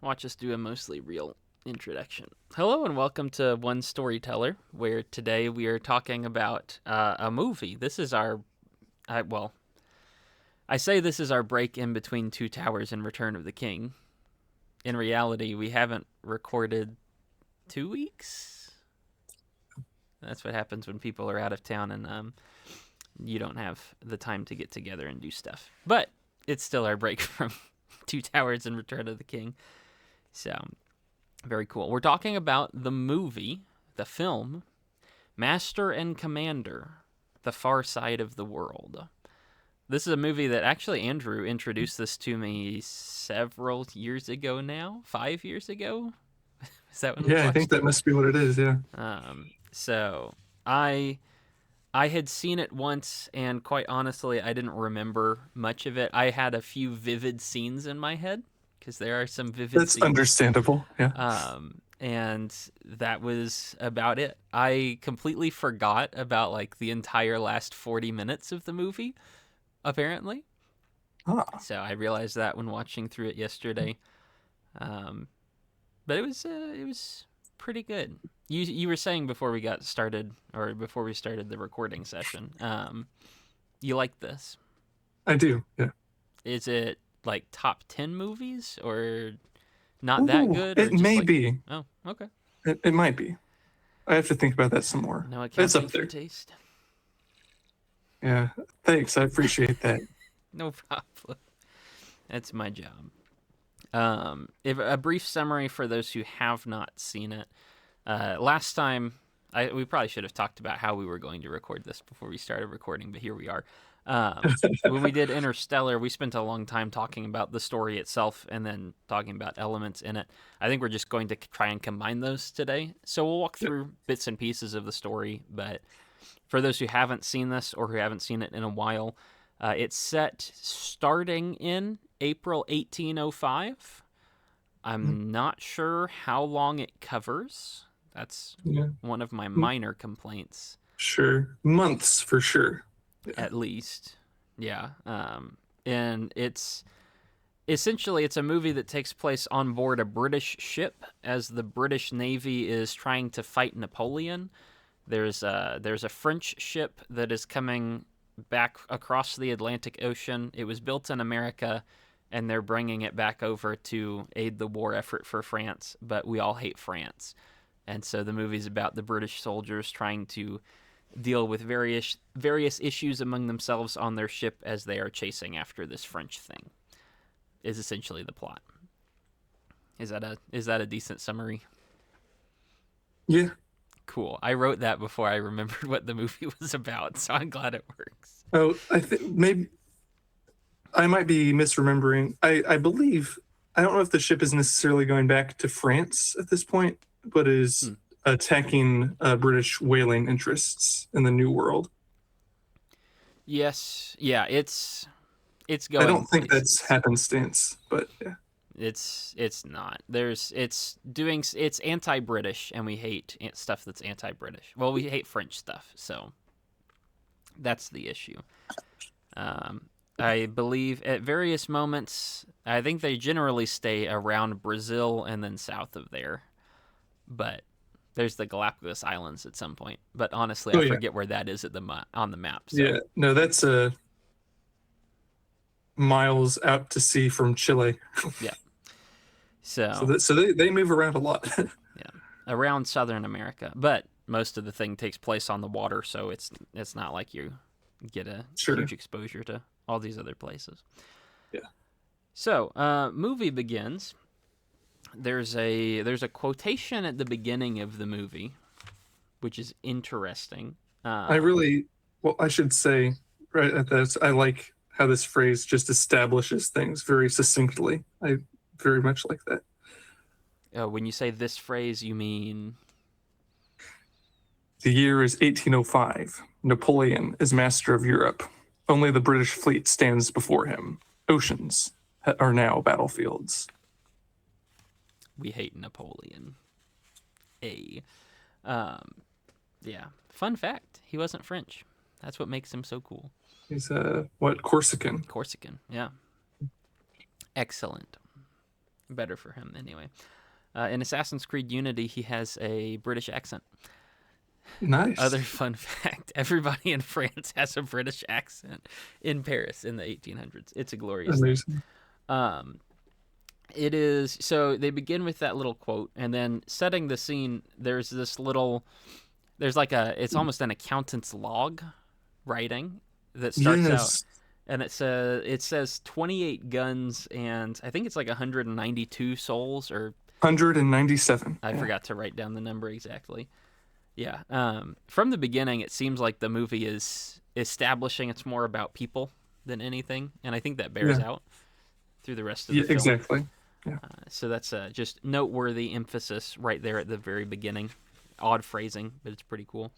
Watch us do a mostly real introduction. Hello and welcome to One Storyteller, where today we are talking about a movie. This is our, I say this is our break in between Two Towers and Return of the King. In reality, we haven't recorded 2 weeks. That's what happens when people are out of town and you don't have the time to get together and do stuff. But it's still our break from Two Towers and Return of the King. So, very cool. We're talking about the movie, the film, Master and Commander, The Far Side of the World. This is a movie that actually Andrew introduced this to me several years ago now. 5 years ago? Is that when we Yeah, I think watched that it? must be what it is. Yeah. So I had seen it once, and quite honestly, I didn't remember much of it. I had a few vivid scenes in my head because there are some vivid That's scenes. understandable. Yeah. And that was about it. I completely forgot about like the entire last 40 minutes of the movie, apparently. Ah, So I realized that when watching through it yesterday. Um, but it was pretty good. You were saying before we got started, or before we started the recording session, you like this? I do. Yeah. Is it like top 10 movies, or not that Ooh, good, or it just may like, be. oh, okay. It might be. I have to think about that some more. No It's accounting up for there. taste. Yeah. Thanks. I appreciate that. No problem. That's my job. If a brief summary for those who have not seen it. Last time, we probably should have talked about how we were going to record this before we started recording, but here we are. When we did Interstellar, we spent a long time talking about the story itself and then talking about elements in it. I think we're just going to try and combine those today. So we'll walk through bits and pieces of the story, but for those who haven't seen this or who haven't seen it in a while, it's set starting in April 1805. I'm not sure how long it covers. That's Yeah. one of my Mm, minor complaints, Sure. Months for sure. Yeah. at least. Yeah. And it's essentially it's a movie that takes place on board a British ship as the British Navy is trying to fight Napoleon. There's a French ship that is coming back across the Atlantic Ocean. It was built in America, and they're bringing it back over to aid the war effort for France. But we all hate France, and so the movie's about the British soldiers trying to deal with various issues among themselves on their ship as they are chasing after this French thing. Is essentially the plot. Is that a decent summary? Yeah. Cool. I wrote that before I remembered what the movie was about, so I'm glad it works. Oh, I think maybe I might be misremembering. I believe I don't know if the ship is necessarily going back to France at this point, but is Hmm. attacking British whaling interests in the New World. Yes, yeah, it's I going don't think that's places. happenstance, but yeah. It's not. It's anti-British, and we hate stuff that's anti-British. Well, we hate French stuff, so that's the issue. I believe at various moments, I think they generally stay around Brazil and then south of there, but there's the Galapagos Islands at some point. But honestly, Oh I yeah, forget where that is on the map. So yeah. No, that's miles out to sea from Chile. yeah, So so they move around a lot. yeah, around Southern America, but most of the thing takes place on the water, so it's not like you get a huge Sure. exposure to all these other places. Yeah. So, movie begins. There's a quotation at the beginning of the movie, which is interesting. I Um, really, well, I should say right at that, I like how this phrase just establishes things very succinctly. I very much like that. when you say this phrase, you mean The year is 1805. Napoleon is master of Europe. Only the British fleet stands before him. Oceans are now battlefields. we hate Napoleon. A. Um, yeah. Fun fact: he wasn't French. That's what makes him so cool. He's what, Corsican? Corsican. Yeah. Excellent. Better for him, anyway. In Assassin's Creed Unity, he has a British accent. Nice. Other fun fact: everybody in France has a British accent in Paris in the 1800s. It's a glorious thing. Amazing. Um, it is so they begin with that little quote, and then setting the scene. There's this little. There's like it's almost an accountant's log writing that starts out, Yes. and it says 28 guns and I think it's like 192 souls, or 197. I Yeah. forgot to write down the number exactly. Yeah. From the beginning, it seems like the movie is establishing it's more about people than anything, and I think that bears Yeah. out through the rest of the Yeah, film. exactly. Yeah. So that's just noteworthy emphasis right there at the very beginning. Odd phrasing, but it's pretty cool.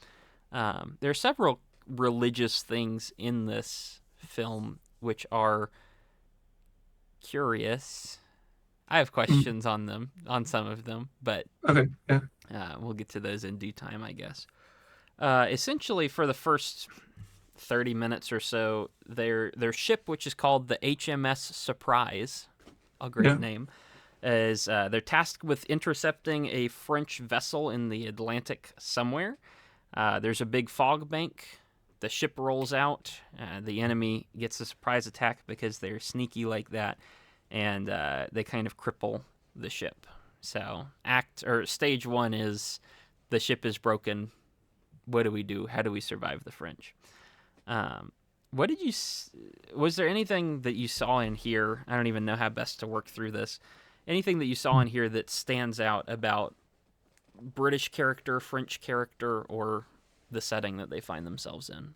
There are several religious things in this film which are curious. I have questions on them, on some of them, but Okay. Yeah. we'll get to those in due time, I guess. Essentially, for the first 30 minutes or so, their ship, which is called the HMS Surprise, a great Yeah. name, is they're tasked with intercepting a French vessel in the Atlantic somewhere. There's a big fog bank. The ship rolls out. The enemy gets a surprise attack because they're sneaky like that, and they kind of cripple the ship. So stage one is the ship is broken. What do we do? How do we survive the French? What did you? Was there anything that you saw in here? I don't even know how best to work through this. Anything that you saw in here that stands out about British character, French character, or the setting that they find themselves in?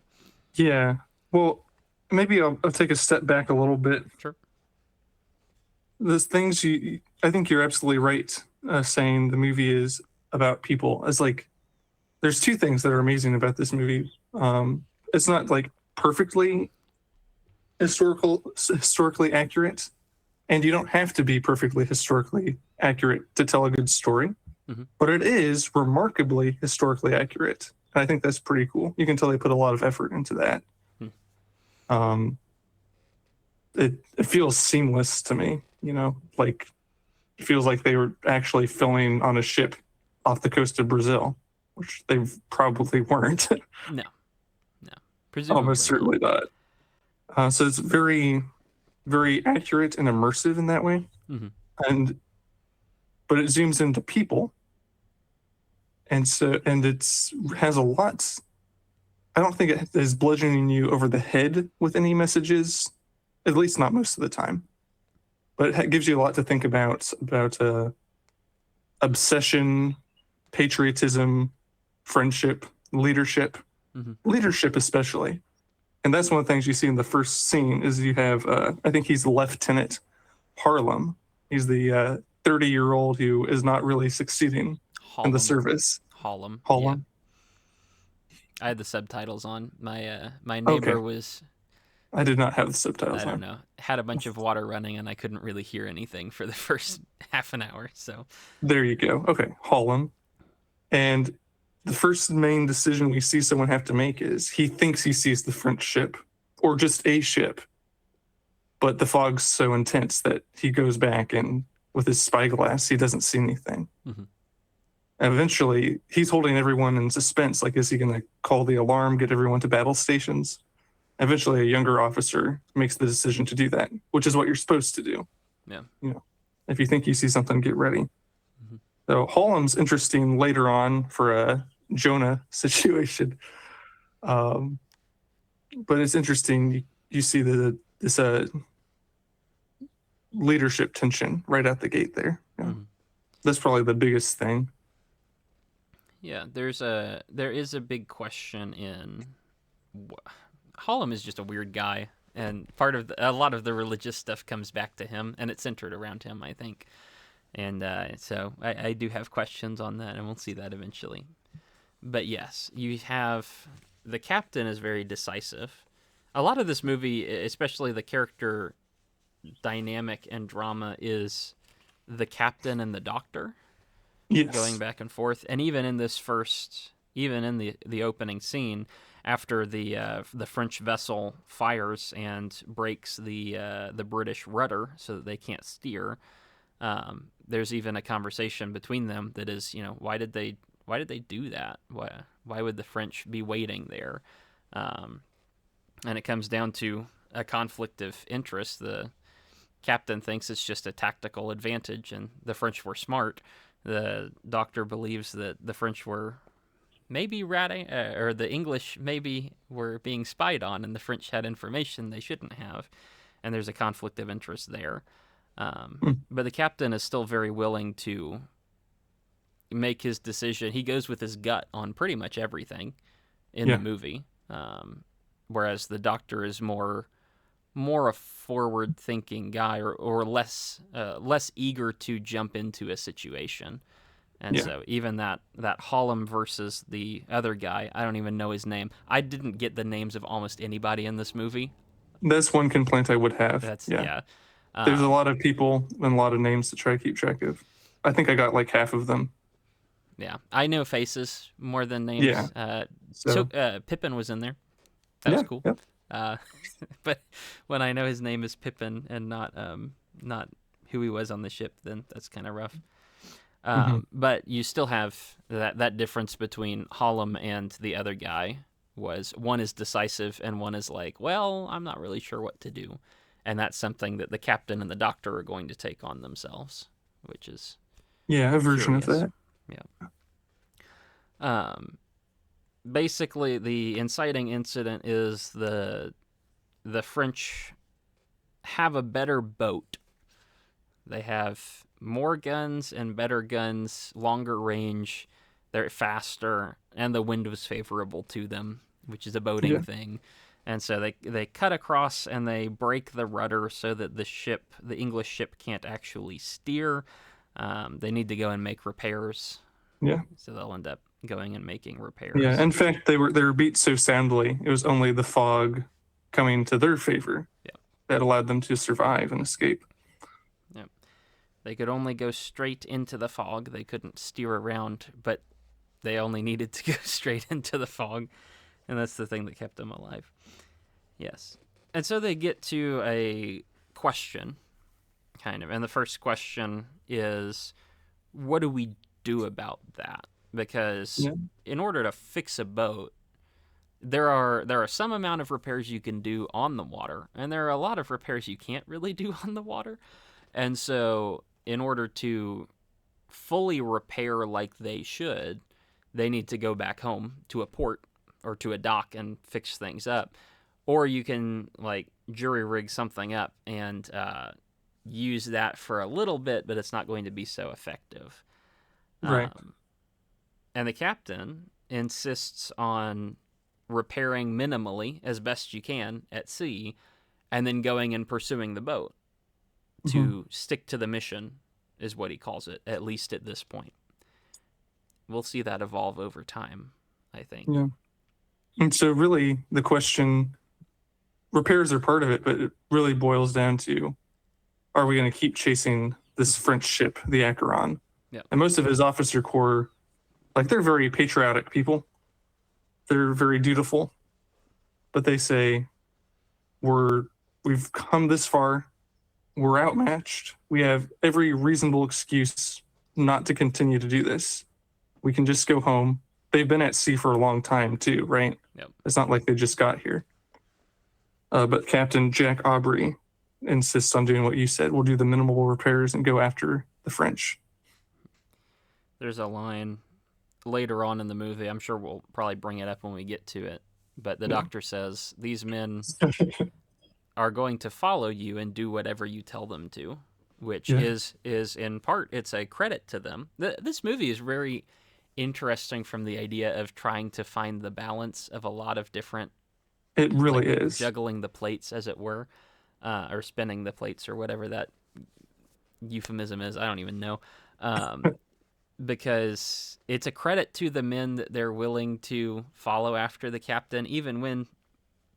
Yeah. Well, maybe I'll take a step back a little bit. Sure. Those things I think you're absolutely right, saying the movie is about people. It's like there's two things that are amazing about this movie. It's not like perfectly historically accurate, and you don't have to be perfectly historically accurate to tell a good story. Mhm. But it is remarkably historically accurate. And I think that's pretty cool. You can tell they put a lot of effort into that. Hmm. It feels seamless to me, like it feels like they were actually filming on a ship off the coast of Brazil, which they probably weren't. No. Presumably Almost certainly not. So it's very, very accurate and immersive in that way. Mhm. But it zooms into people, and has a lot. I don't think it is bludgeoning you over the head with any messages, at least not most of the time. But it gives you a lot to think about obsession, patriotism, friendship, leadership, Mhm. leadership especially. And that's one of the things you see in the first scene is you have, I think he's Lieutenant Harlem. He's the 30-year-old who is not really succeeding in the service. Harlem. Harlem. Yeah. I had the subtitles on. My Okay. neighbor was, I did not have the subtitles I don't on. know, had a bunch of water running, and I couldn't really hear anything for the first half an hour. So There you go. Okay, Harlem. And the first main decision we see someone have to make is he thinks he sees the French ship or just a ship, but the fog's so intense that he goes back and with his spyglass, he doesn't see anything. Mhm. And eventually, he's holding everyone in suspense. Like, is he going to call the alarm, get everyone to battle stations? Eventually, a younger officer makes the decision to do that, which is what you're supposed to do. Yeah. If you think you see something, get ready. Mhm. So Harlem's interesting later on for a Jonah situation. But it's interesting. You see this leadership tension right out the gate there. Yeah. Mhm. That's probably the biggest thing. Yeah, there is a big question in Harlem is just a weird guy, and a lot of the religious stuff comes back to him, and it's centered around him, I think. And so I do have questions on that, and we'll see that eventually. But yes, you have the captain is very decisive. A lot of this movie, especially the character dynamic and drama, is the captain and the doctor Yes. going back and forth. And even in the opening scene, after the French vessel fires and breaks the British rudder so that they can't steer, There's even a conversation between them that is, why did they do that? Why would the French be waiting there? And it comes down to a conflict of interest. The captain thinks it's just a tactical advantage, and the French were smart. The doctor believes that the French were maybe ratting, or the English maybe were being spied on, and the French had information they shouldn't have. And there's a conflict of interest there. Hmm. But the captain is still very willing to make his decision. He goes with his gut on pretty much everything in the Yeah. movie, whereas the doctor is more a forward thinking guy, or less eager to jump into a situation. And Yeah. so even that Hollum versus the other guy, I don't even know his name. I didn't get the names of almost anybody in this movie. That's one complaint I would have. That's Yeah. yeah. There's a Um, lot of people and a lot of names to try to keep track of. I think I got like half of them. yeah, I know faces more than Yeah. names. So So Pippin was in there. That was yeah. cool. Yep. Uh, but when I know his name is Pippin and not who he was on the ship, then that's kind of rough. Hmm. But you still have that difference between Hollum and the other guy. Was one is decisive and one is like, well, I'm not really sure what to do, and that's something that the captain and the doctor are going to take on themselves, which is Yeah, a version of curious. that. Yeah. Um, Basically, the inciting incident is the French have a better boat. They have more guns and better guns, longer range. They're faster, and the wind was favorable to them, which is a boating Yeah. thing. And so they cut across and they break the rudder so that the English ship, can't actually steer. They need to go and make repairs, Yeah. so they'll end up going and making repairs. Yeah. In fact, they were beat so soundly, it was only the fog coming to their favor Yeah. that allowed them to survive and escape. Yep. They could only go straight into the fog. They couldn't steer around, but they only needed to go straight into the fog, and that's the thing that kept them alive. Yes. And so they get to a question, kind of, and the first question is, what do we do about that? Because Yeah. in order to fix a boat, there are some amount of repairs you can do on the water, and there are a lot of repairs you can't really do on the water. And so, in order to fully repair like they should, they need to go back home to a port or to a dock and fix things up. Or you can like jury rig something up and use that for a little bit, but it's not going to be so effective. Right. And the captain insists on repairing minimally as best you can at sea, and then going and pursuing the boat to stick to the mission, is what he calls it, at least at this point. We'll see that evolve over time, I think. Yeah. And so, really, the question, repairs are part of it, but it really boils down to, are we going to keep chasing this French ship, the Acheron? Yep. And most of his officer corps, like, they're very patriotic people. They're very dutiful. But they say, we've come this far. We're outmatched. We have every reasonable excuse not to continue to do this. We can just go home. They've been at sea for a long time too, right? Yep. It's not like they just got here. But Captain Jack Aubrey insists on doing what you said. We'll do the minimal repairs and go after the French. There's a line later on in the movie, I'm sure we'll probably bring it up when we get to it, but the doctor says, these men are going to follow you and do whatever you tell them to, which Yeah. is in part, it's a credit to them. This movie is very interesting from the idea of trying to find the balance of a lot of different, It really like, is. juggling the plates, as it were, or spinning the plates, or whatever that euphemism is. I don't even know. Because it's a credit to the men that they're willing to follow after the captain, even when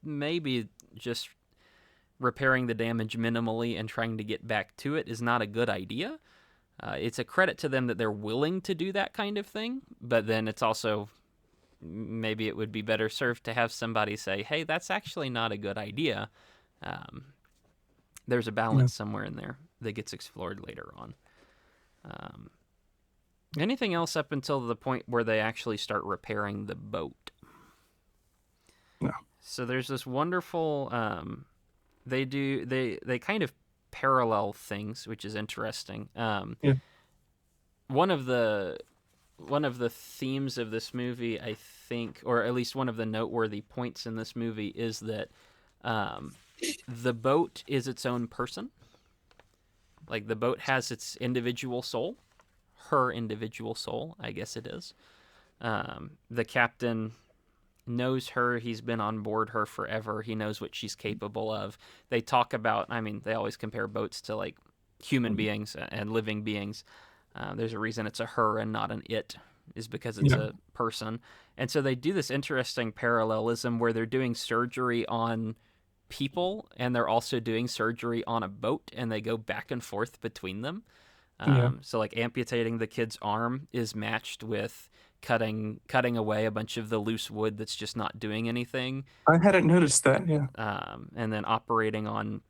maybe just repairing the damage minimally and trying to get back to it is not a good idea. It's a credit to them that they're willing to do that kind of thing, but then it's also, maybe it would be better served to have somebody say, hey, that's actually not a good idea. There's a balance somewhere in there that gets explored later on. Um, Anything else up until the point where they actually start repairing the boat? No. So there's this wonderful. They kind of parallel things, which is interesting. Yeah. One of the themes of this movie, I think, or at least one of the noteworthy points in this movie, is that um, the boat is its own person. Like the boat has its individual soul, her individual soul, I guess it is. The captain knows her. He's been on board her forever. He knows what she's capable of. They talk about, I mean, they always compare boats to like human beings and living beings. There's a reason it's a her and not an it, is because it's Yeah. a person. And so they do this interesting parallelism where they're doing surgery on people and they're also doing surgery on a boat, and they go back and forth between them. Yeah. So like amputating the kid's arm is matched with cutting away a bunch of the loose wood that's just not doing anything, I hadn't noticed that. Yeah. and then operating on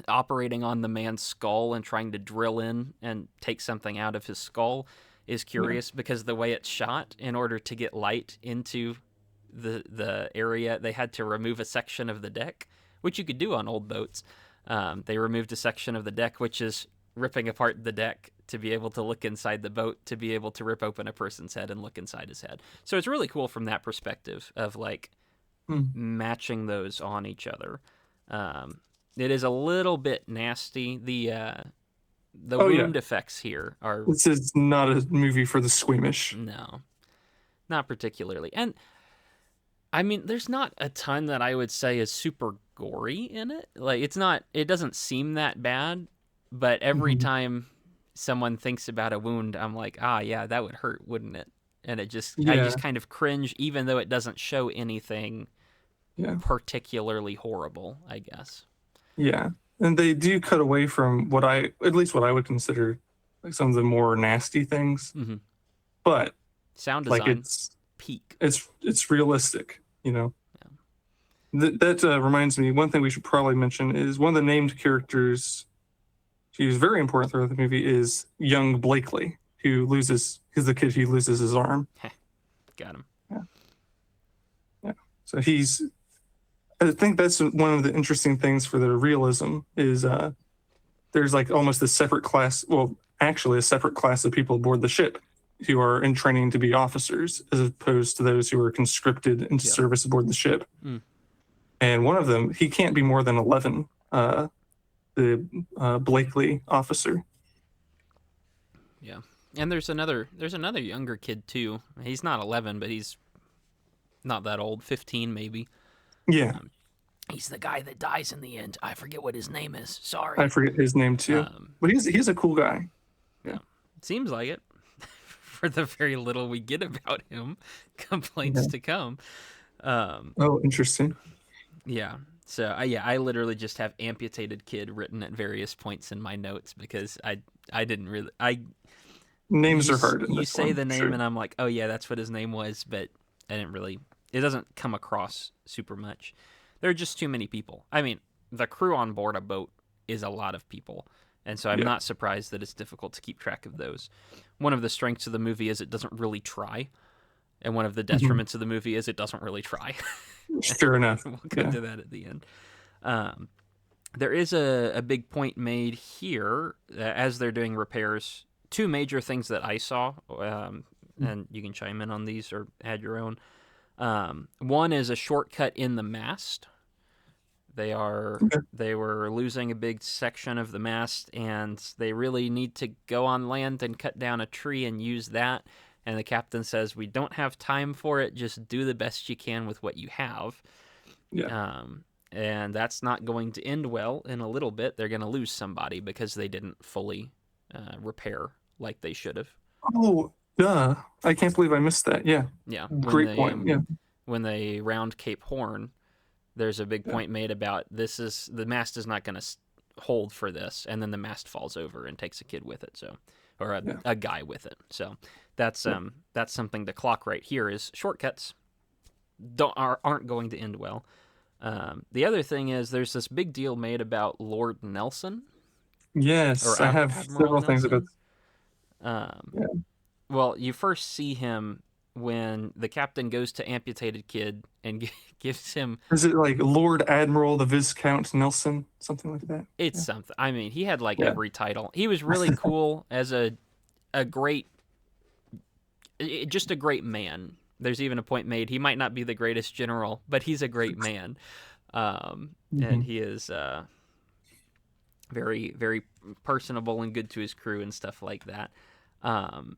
the man's skull and trying to drill in and take something out of his skull is Yeah. curious because the way it's shot, in order to get light into the area, they had to remove a section of the deck, which you could do on old boats. They removed a section of the deck, which is ripping apart the deck to be able to look inside the boat, to be able to rip open a person's head and look inside his head. So it's really cool from that perspective of like Hmm. matching those on each other. It is a little bit nasty. The Oh yeah. wound effects here are This is not a movie for the squeamish. no, not particularly. And I mean, there's not a ton that I would say is super gory in it. Like it's not, it doesn't seem that bad, but every Mhm. time someone thinks about a wound, I'm like, ah, yeah, that would hurt, wouldn't it? And I Yeah. just kind of cringe, even though it doesn't show anything Yeah. particularly horrible, I guess. Yeah. And they do cut away from at least what I would consider like some of the more nasty things, Mm-hmm. but Sound like design, peak. it's realistic, you know. That reminds me, one thing we should probably mention is one of the named characters. She's very important throughout the movie. Is young Blakely, who's the kid who loses his arm. Got him. Yeah, yeah. So I think that's one of the interesting things for the realism is there's like almost a separate class. Well, actually, a separate class of people aboard the ship who are in training to be officers, as opposed to those who are conscripted into Yep. service aboard the ship. Mm. And one of them, he can't be more than 11. The Blakely officer. Yeah. And there's another younger kid too. He's not 11, but he's not that old, 15 maybe. Yeah, He's the guy that dies in the end. I forget what his name is. Sorry. I forget his name too, but he's a cool guy. Seems like it. For the very little we get about him, complaints Yeah. to come. Um, Oh, interesting. yeah. So I literally just have amputated kid written at various points in my notes because I didn't really Names are hard. In you this say one, the name sure. and I'm like, oh yeah, that's what his name was, but I didn't really. It doesn't come across super much. There are just too many people. I mean, the crew on board a boat is a lot of people, and so I'm Yeah. not surprised that it's difficult to keep track of those. One of the strengths of the movie is it doesn't really try, and one of the detriments of the movie is it doesn't really try. Fair enough. We'll come Yeah. to that at the end. Um, there is a big point made here as they're doing repairs. Two major things that I saw, and you can chime in on these or add your own. One is a shortcut in the mast. They were losing a big section of the mast, and they really need to go on land and cut down a tree and use that. And the captain says, "We don't have time for it. Just do the best you can with what you have." Yeah. And that's not going to end well. In a little bit, they're going to lose somebody because they didn't fully repair like they should have. Oh, duh. I can't believe I missed that. Yeah. Yeah, Great point. Yeah. when they round Cape Horn, there's a big point made about the mast is not going to hold for this, and then the mast falls over and takes a kid with it. So, or a guy with it. So that's something to clock right here is shortcuts aren't going to end well. The other thing is there's this big deal made about Lord Nelson. Yes, Or I have Admiral several things about. Nelson? Um, Yeah. well, you first see him when the captain goes to amputated kid and gives him Is it like Lord Admiral the Viscount Nelson, something like that? it's Yeah. something. I mean, he had like Yeah. every title. He was really cool as a great, just a great man. There's even a point made he might not be the greatest general, but he's a great man, and Hmm. he is very very personable and good to his crew and stuff like that. Um,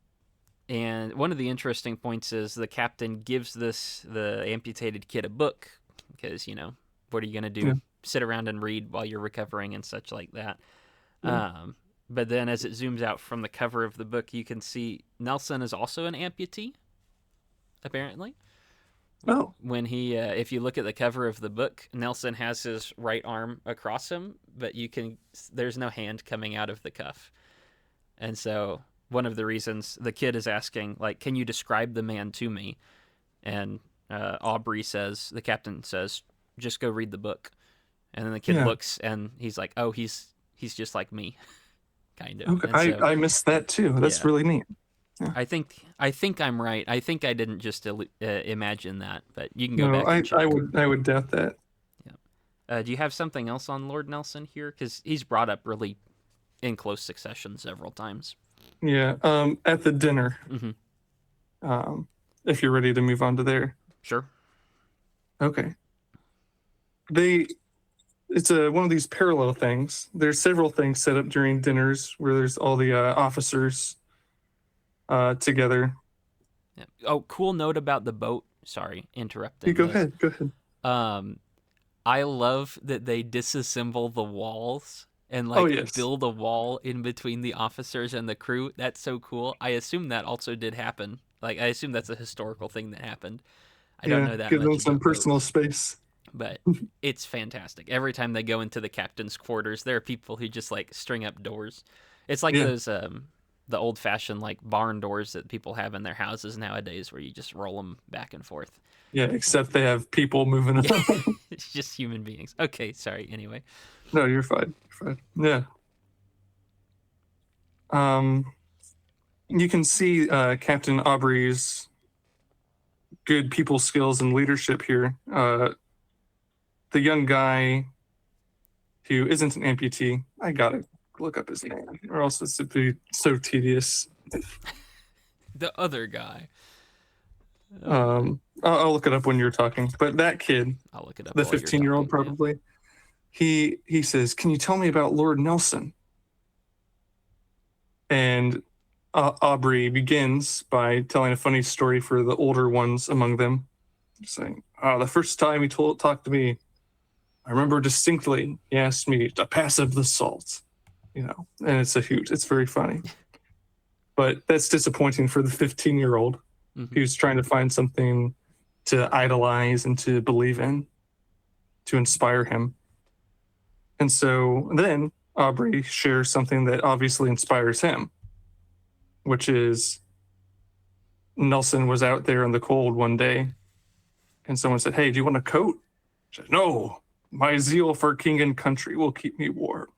and one of the interesting points is the captain gives the amputated kid a book because what are you gonna Yeah. do? Sit around and read while you're recovering and such like that. Yeah. Um, but then as it zooms out from the cover of the book, you can see Nelson is also an amputee, apparently. Oh. When if you look at the cover of the book, Nelson has his right arm across him, but there's no hand coming out of the cuff. And so one of the reasons the kid is asking, like, can you describe the man to me? And the captain says, just go read the book. And then the kid Yeah. looks and he's like, oh, he's just like me, kind of. Okay. And so I missed that too. That's yeah, really neat. Yeah. I think I'm right. I think I didn't just imagine that, but you can go No, back and check. I would doubt that. Yeah. Do you have something else on Lord Nelson here? Because he's brought up really in close succession several times. Yeah. At the dinner. Mm-hmm. Um, if you're ready to move on to there. Sure. Okay. It's one of these parallel things. There's several things set up during dinners where there's all the officers together. Yeah. Oh, cool note about the boat. Sorry, interrupting. You go this. ahead. Go ahead. I love that they disassemble the walls and Oh yes. build a wall in between the officers and the crew. That's so cool. I assume that also did happen. I assume that's a historical thing that happened. I don't know that give them much some about personal boats, space. but it's fantastic. Every time they go into the captain's quarters, there are people who just string up doors. It's like Yeah. those the old fashioned barn doors that people have in their houses nowadays, where you just roll them back and forth. Yeah, except they have people moving around. It's just human beings. Okay, sorry. Anyway. No, you're fine. You're fine. Yeah. You can see Captain Aubrey's good people skills and leadership here. The young guy who isn't an amputee, I gotta look up his name, or else it's would be so tedious. The other guy. I'll look it up when you're talking. But that kid, I'll look it up. the while you're 15-year-old talking, yeah. probably, he says, "Can you tell me about Lord Nelson?" And Aubrey begins by telling a funny story for the older ones among them, saying, "The first time he talked to me, I remember distinctly. He asked me to pass up the salt, and it's a hoot. It's very funny, but that's disappointing for the 15-year-old Mhm. who's trying to find something to idolize and to believe in, to inspire him. And so then Aubrey shares something that obviously inspires him, which is Nelson was out there in the cold one day, and someone said, "Hey, do you want a coat?" She said, "No, my zeal for king and country will keep me warm,"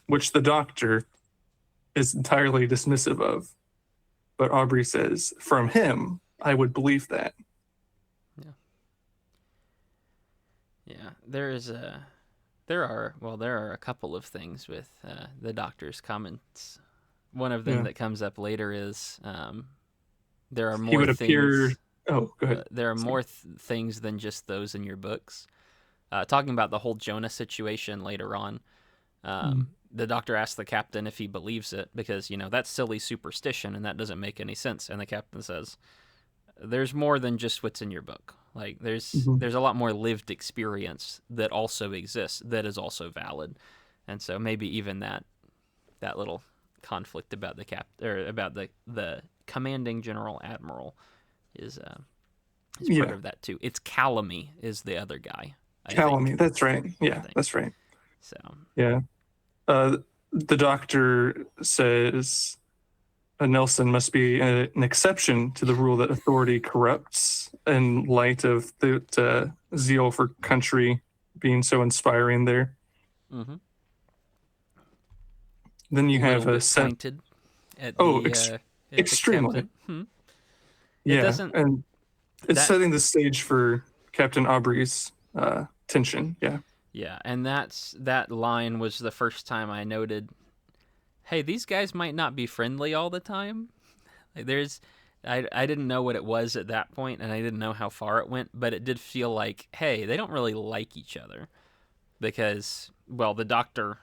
which the doctor is entirely dismissive of. But Aubrey says, from him, I would believe that. Yeah, there are a couple of things with the doctor's comments. One of them Yeah. that comes up later is there are He more would things. appear. Oh, go ahead. There are more things than just those in your books. Talking about the whole Jonah situation later on, the doctor asks the captain if he believes it because that's silly superstition and that doesn't make any sense. And the captain says, "There's more than just what's in your book. There's a lot more lived experience that also exists that is also valid." And so maybe even that little conflict about about the commanding general admiral is part of that too. It's Calamy is the other guy. Calamy, that's right. Yeah, that's right. So yeah, the doctor says Nelson must be an exception to the rule that authority corrupts in light of the zeal for country being so inspiring there. mm-hmm. Then you have a disappointed. at Oh, the extremely. captain. Hmm. It Yeah, doesn't and it's that setting the stage for Captain Aubrey's tension. Yeah, yeah, and that line was the first time I noted, hey, these guys might not be friendly all the time. Like, I didn't know what it was at that point, and I didn't know how far it went, but it did feel like, hey, they don't really like each other because, well, the doctor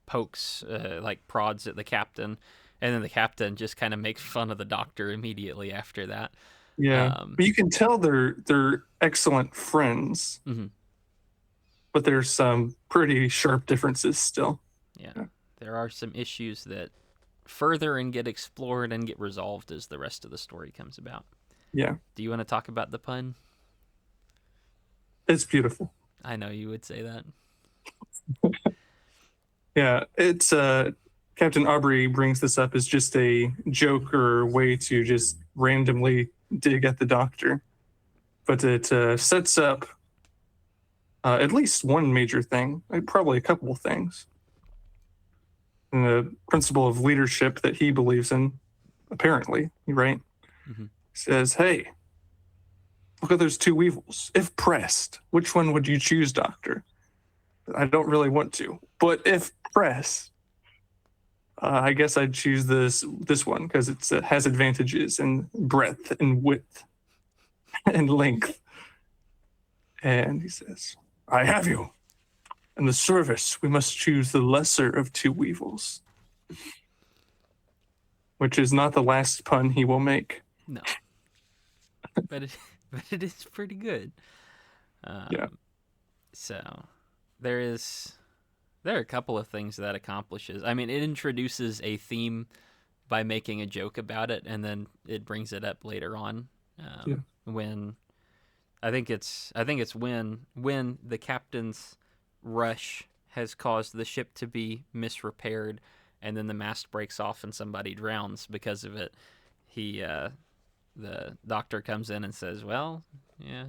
pokes, like prods at the captain, and then the captain just kind of makes fun of the doctor immediately after that. yeah. Um, But you can tell they're excellent friends, mhm, but there's some pretty sharp differences still. yeah, Yeah, there are some issues that further and get explored and get resolved as the rest of the story comes about. yeah. Do you want to talk about the pun? It's beautiful. I know you would say that. Yeah, it's Captain Aubrey brings this up as just a joke or way to just randomly dig at the doctor, but it sets up at least one major thing, probably a couple of things. And the principle of leadership that he believes in, apparently, right? Hmm. Says, hey, look at those two weevils. If pressed, which one would you choose, Doctor? I don't really want to, but if pressed, I guess I'd choose this one because it has advantages in breadth and width and length. And he says, I have you. In the service, we must choose the lesser of two weevils, which is not the last pun he will make. No, but it but it is pretty good. Yeah. So there are a couple of things that accomplishes. I mean, it introduces a theme by making a joke about it, and then it brings it up later on. Yeah. When I think it's when the captain's rush has caused the ship to be misrepaired, and then the mast breaks off and somebody drowns because of it. The doctor comes in and says, "Well, yeah,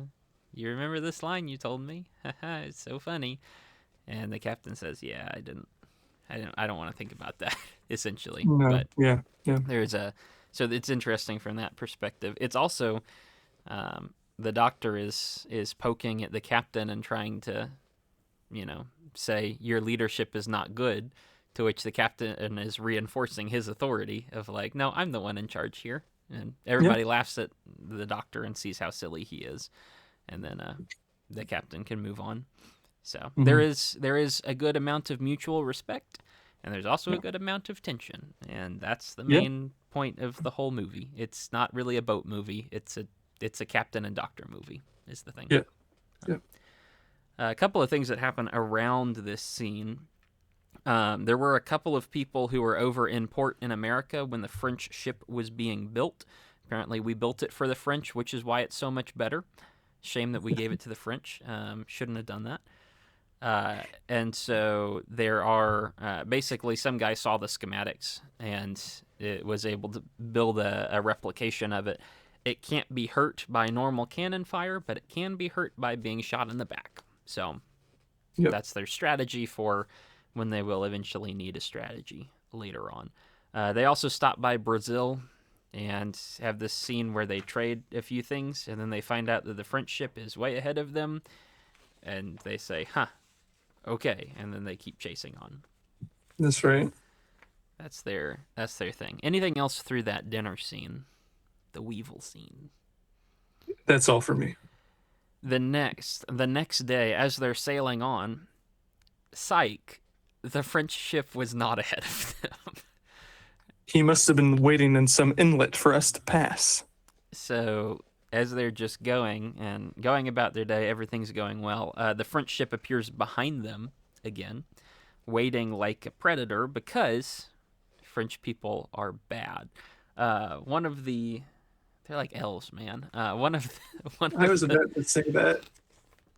you remember this line you told me? It's so funny." And the captain says, "Yeah, I don't want to think about that." Essentially, No. but Yeah. Yeah. there's a so it's interesting from that perspective. It's also the doctor is poking at the captain and trying to, say your leadership is not good, to which the captain is reinforcing his authority of like, no, I'm the one in charge here, and Yeah. everybody laughs at the doctor and sees how silly he is, and then the captain can move on. So Mhm. there is a good amount of mutual respect, and there's also a Yeah. good amount of tension, and that's the Yeah. main point of the whole movie. It's not really a boat movie. It's a captain and doctor movie is the thing. Yeah. Yeah. A couple of things that happen around this scene. There were a couple of people who were over in port in America when the French ship was being built. Apparently, we built it for the French, which is why it's so much better. Shame that we gave it to the French. Shouldn't have done that. And so there are basically some guy saw the schematics and it was able to build a replication of it. It can't be hurt by normal cannon fire, but it can be hurt by being shot in the back. So Yep. that's their strategy for when they will eventually need a strategy later on. They also stop by Brazil and have this scene where they trade a few things, and then they find out that the French ship is way ahead of them, and they say, huh, okay, and then they keep chasing on. That's right. That's their thing. Anything else through that dinner scene? The Weevil scene. That's all for me. The next day, as they're sailing on, psych, the French ship was not ahead of them. He must have been waiting in some inlet for us to pass. So as they're just going about their day, everything's going well. The French ship appears behind them again, waiting like a predator because French people are bad. They're like elves, man. I was about to say that.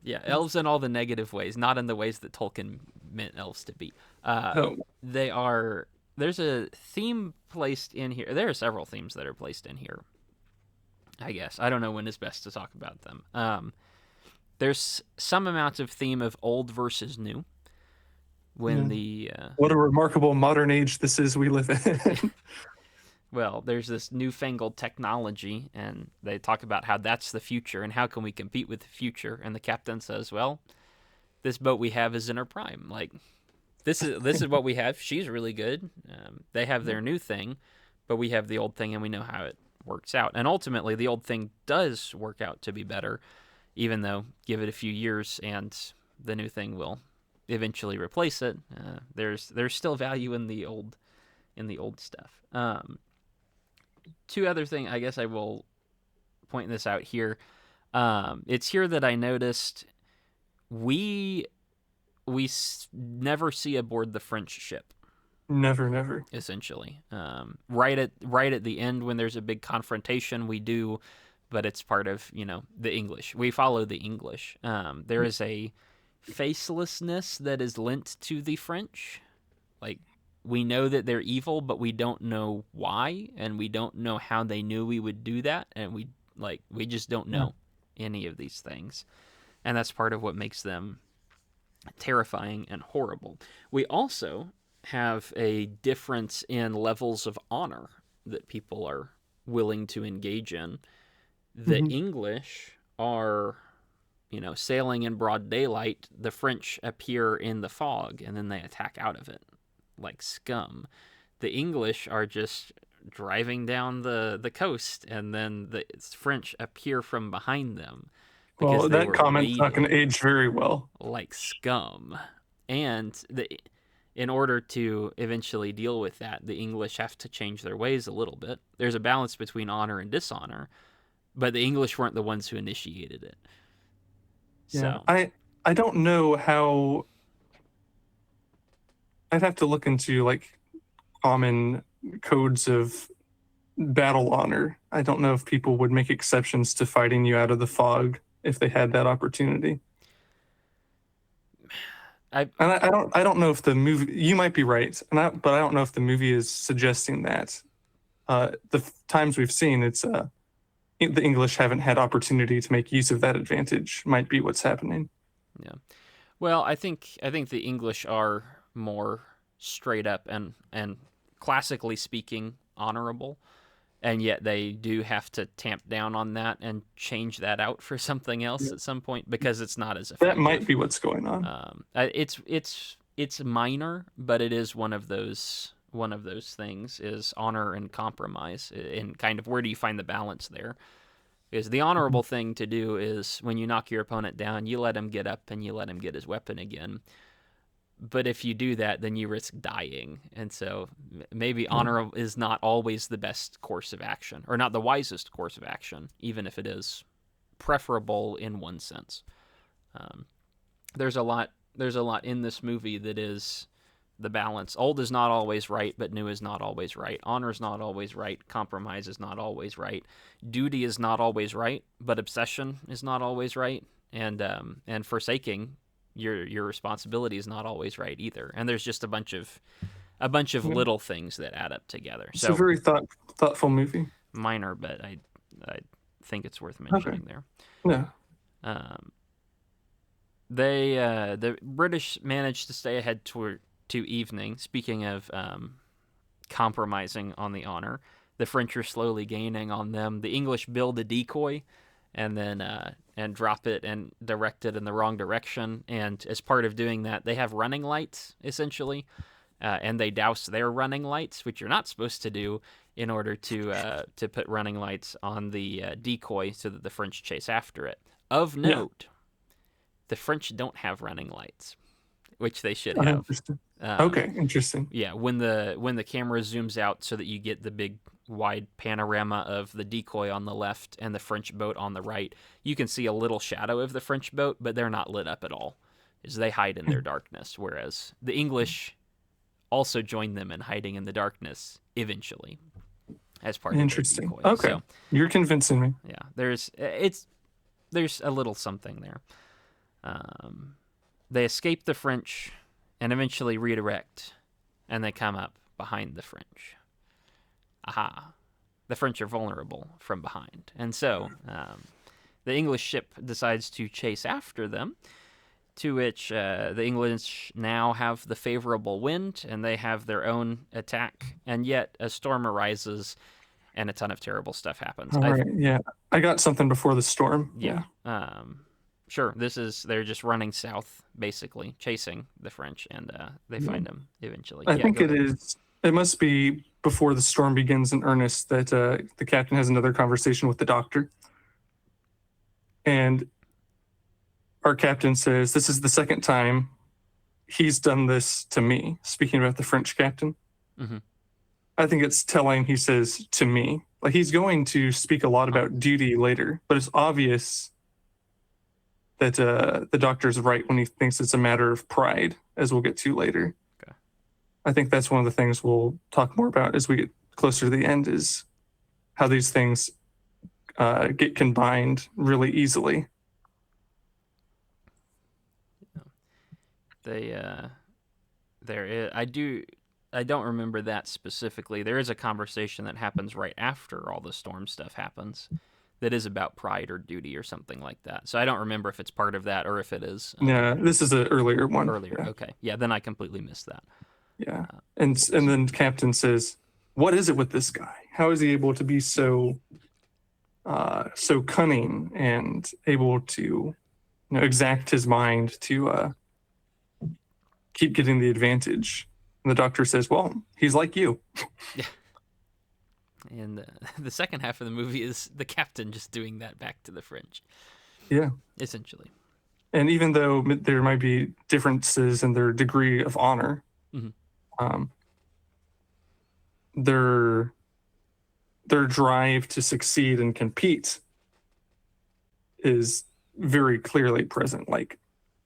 Yeah, elves in all the negative ways, not in the ways that Tolkien meant elves to be. Oh, They are. There's a theme placed in here. There are several themes that are placed in here. I guess I don't know when is best to talk about them. There's some amount of theme of old versus new. When yeah. the What a remarkable modern age this is we live in. well, there's this newfangled technology, and they talk about how that's the future and how can we compete with the future. And the captain says, well, this boat we have is in her prime. Like, this is what we have. She's really good. They have their new thing, but we have the old thing, and we know how it works out. And ultimately, the old thing does work out to be better, even though give it a few years and the new thing will eventually replace it. There's still value in the old stuff. Two other things, I guess I will point this out here. It's here that I noticed we never see aboard the French ship. Never. Essentially, right at the end when there's a big confrontation, we do, but it's part of the English. We follow the English. There is a facelessness that is lent to the French. Like, we know that they're evil, but we don't know why, and we don't know how they knew we would do that, and we just don't know any of these things, and that's part of what makes them terrifying and horrible. We also have a difference in levels of honor that people are willing to engage in. The English are, sailing in broad daylight. The French appear in the fog, and then they attack out of it like scum. The English are just driving down the coast, and then the French appear from behind them. Well, that comment's not going to age very well. Like scum. And in order to eventually deal with that, the English have to change their ways a little bit. There's a balance between honor and dishonor, but the English weren't the ones who initiated it. Yeah, so I don't know how. I'd have to look into like common codes of battle honor. I don't know if people would make exceptions to fighting you out of the fog if they had that opportunity. I don't know if the movie. You might be right, but I don't know if the movie is suggesting that. The times we've seen, it's the English haven't had opportunity to make use of that advantage. Might be what's happening. Yeah. Well, I think the English are more straight up and classically speaking honorable, and yet they do have to tamp down on that and change that out for something else at some point because it's not as effective. That might be what's going on. It's minor, but it is one of those things is honor and compromise, and kind of where do you find the balance there? Because the honorable thing to do is when you knock your opponent down, you let him get up and you let him get his weapon again. But if you do that, then you risk dying. And so maybe honor is not always the best course of action, or not the wisest course of action, even if it is preferable in one sense. There's a lot in this movie that is the balance. Old is not always right, but new is not always right. Honor is not always right. Compromise is not always right. Duty is not always right, but obsession is not always right. And forsaking your responsibility is not always right either. And there's just a bunch of little things that add up together. It's a very thoughtful movie. Minor, but I think it's worth mentioning there. Yeah. The British managed to stay ahead to evening. Speaking of compromising on the honor, the French are slowly gaining on them. The English build a decoy and then and drop it and direct it in the wrong direction. And as part of doing that, they have running lights, essentially, and they douse their running lights, which you're not supposed to do, in order to put running lights on the decoy so that the French chase after it. Of note, the French don't have running lights, which they should have. Okay, interesting. Yeah, when the camera zooms out so that you get the big wide panorama of the decoy on the left and the French boat on the right, you can see a little shadow of the French boat, but they're not lit up at all, as they hide in their darkness, whereas the English also join them in hiding in the darkness eventually as part of their decoy. Okay, so, you're convincing me. Yeah, there's a little something there. They escape the French and eventually redirect, and they come up behind the French. Aha. The French are vulnerable from behind. And so the English ship decides to chase after them, to which the English now have the favorable wind, and they have their own attack. And yet a storm arises, and a ton of terrible stuff happens. All right. Yeah. I got something before the storm. Yeah. Sure. They're just running south, basically chasing the French, and they Yeah. find them eventually. I Yeah, think go it ahead. is. It must be before the storm begins in earnest that the captain has another conversation with the doctor. And our captain says, "This is the second time he's done this to me." Speaking about the French captain. Mhm. I think it's telling he says to me. Like he's going to speak a lot about duty later, but it's obvious that the doctor's right when he thinks it's a matter of pride, as we'll get to later. Okay. I think that's one of the things we'll talk more about as we get closer to the end is how these things get combined really easily. I don't remember that specifically. There is a conversation that happens right after all the storm stuff happens that is about pride or duty or something like that. So I don't remember if it's part of that or if it is Yeah, this is an earlier one. earlier. Yeah. Okay. Yeah, then I completely missed that. Yeah. And then Captain says, "What is it with this guy? How is he able to be so cunning and able to exact his mind to keep getting the advantage?" And the doctor says, "Well, he's like you." And the second half of the movie is the captain just doing that back to the French. Yeah. Essentially. And even though there might be differences in their degree of honor, Mhm. their drive to succeed and compete is very clearly present. Like,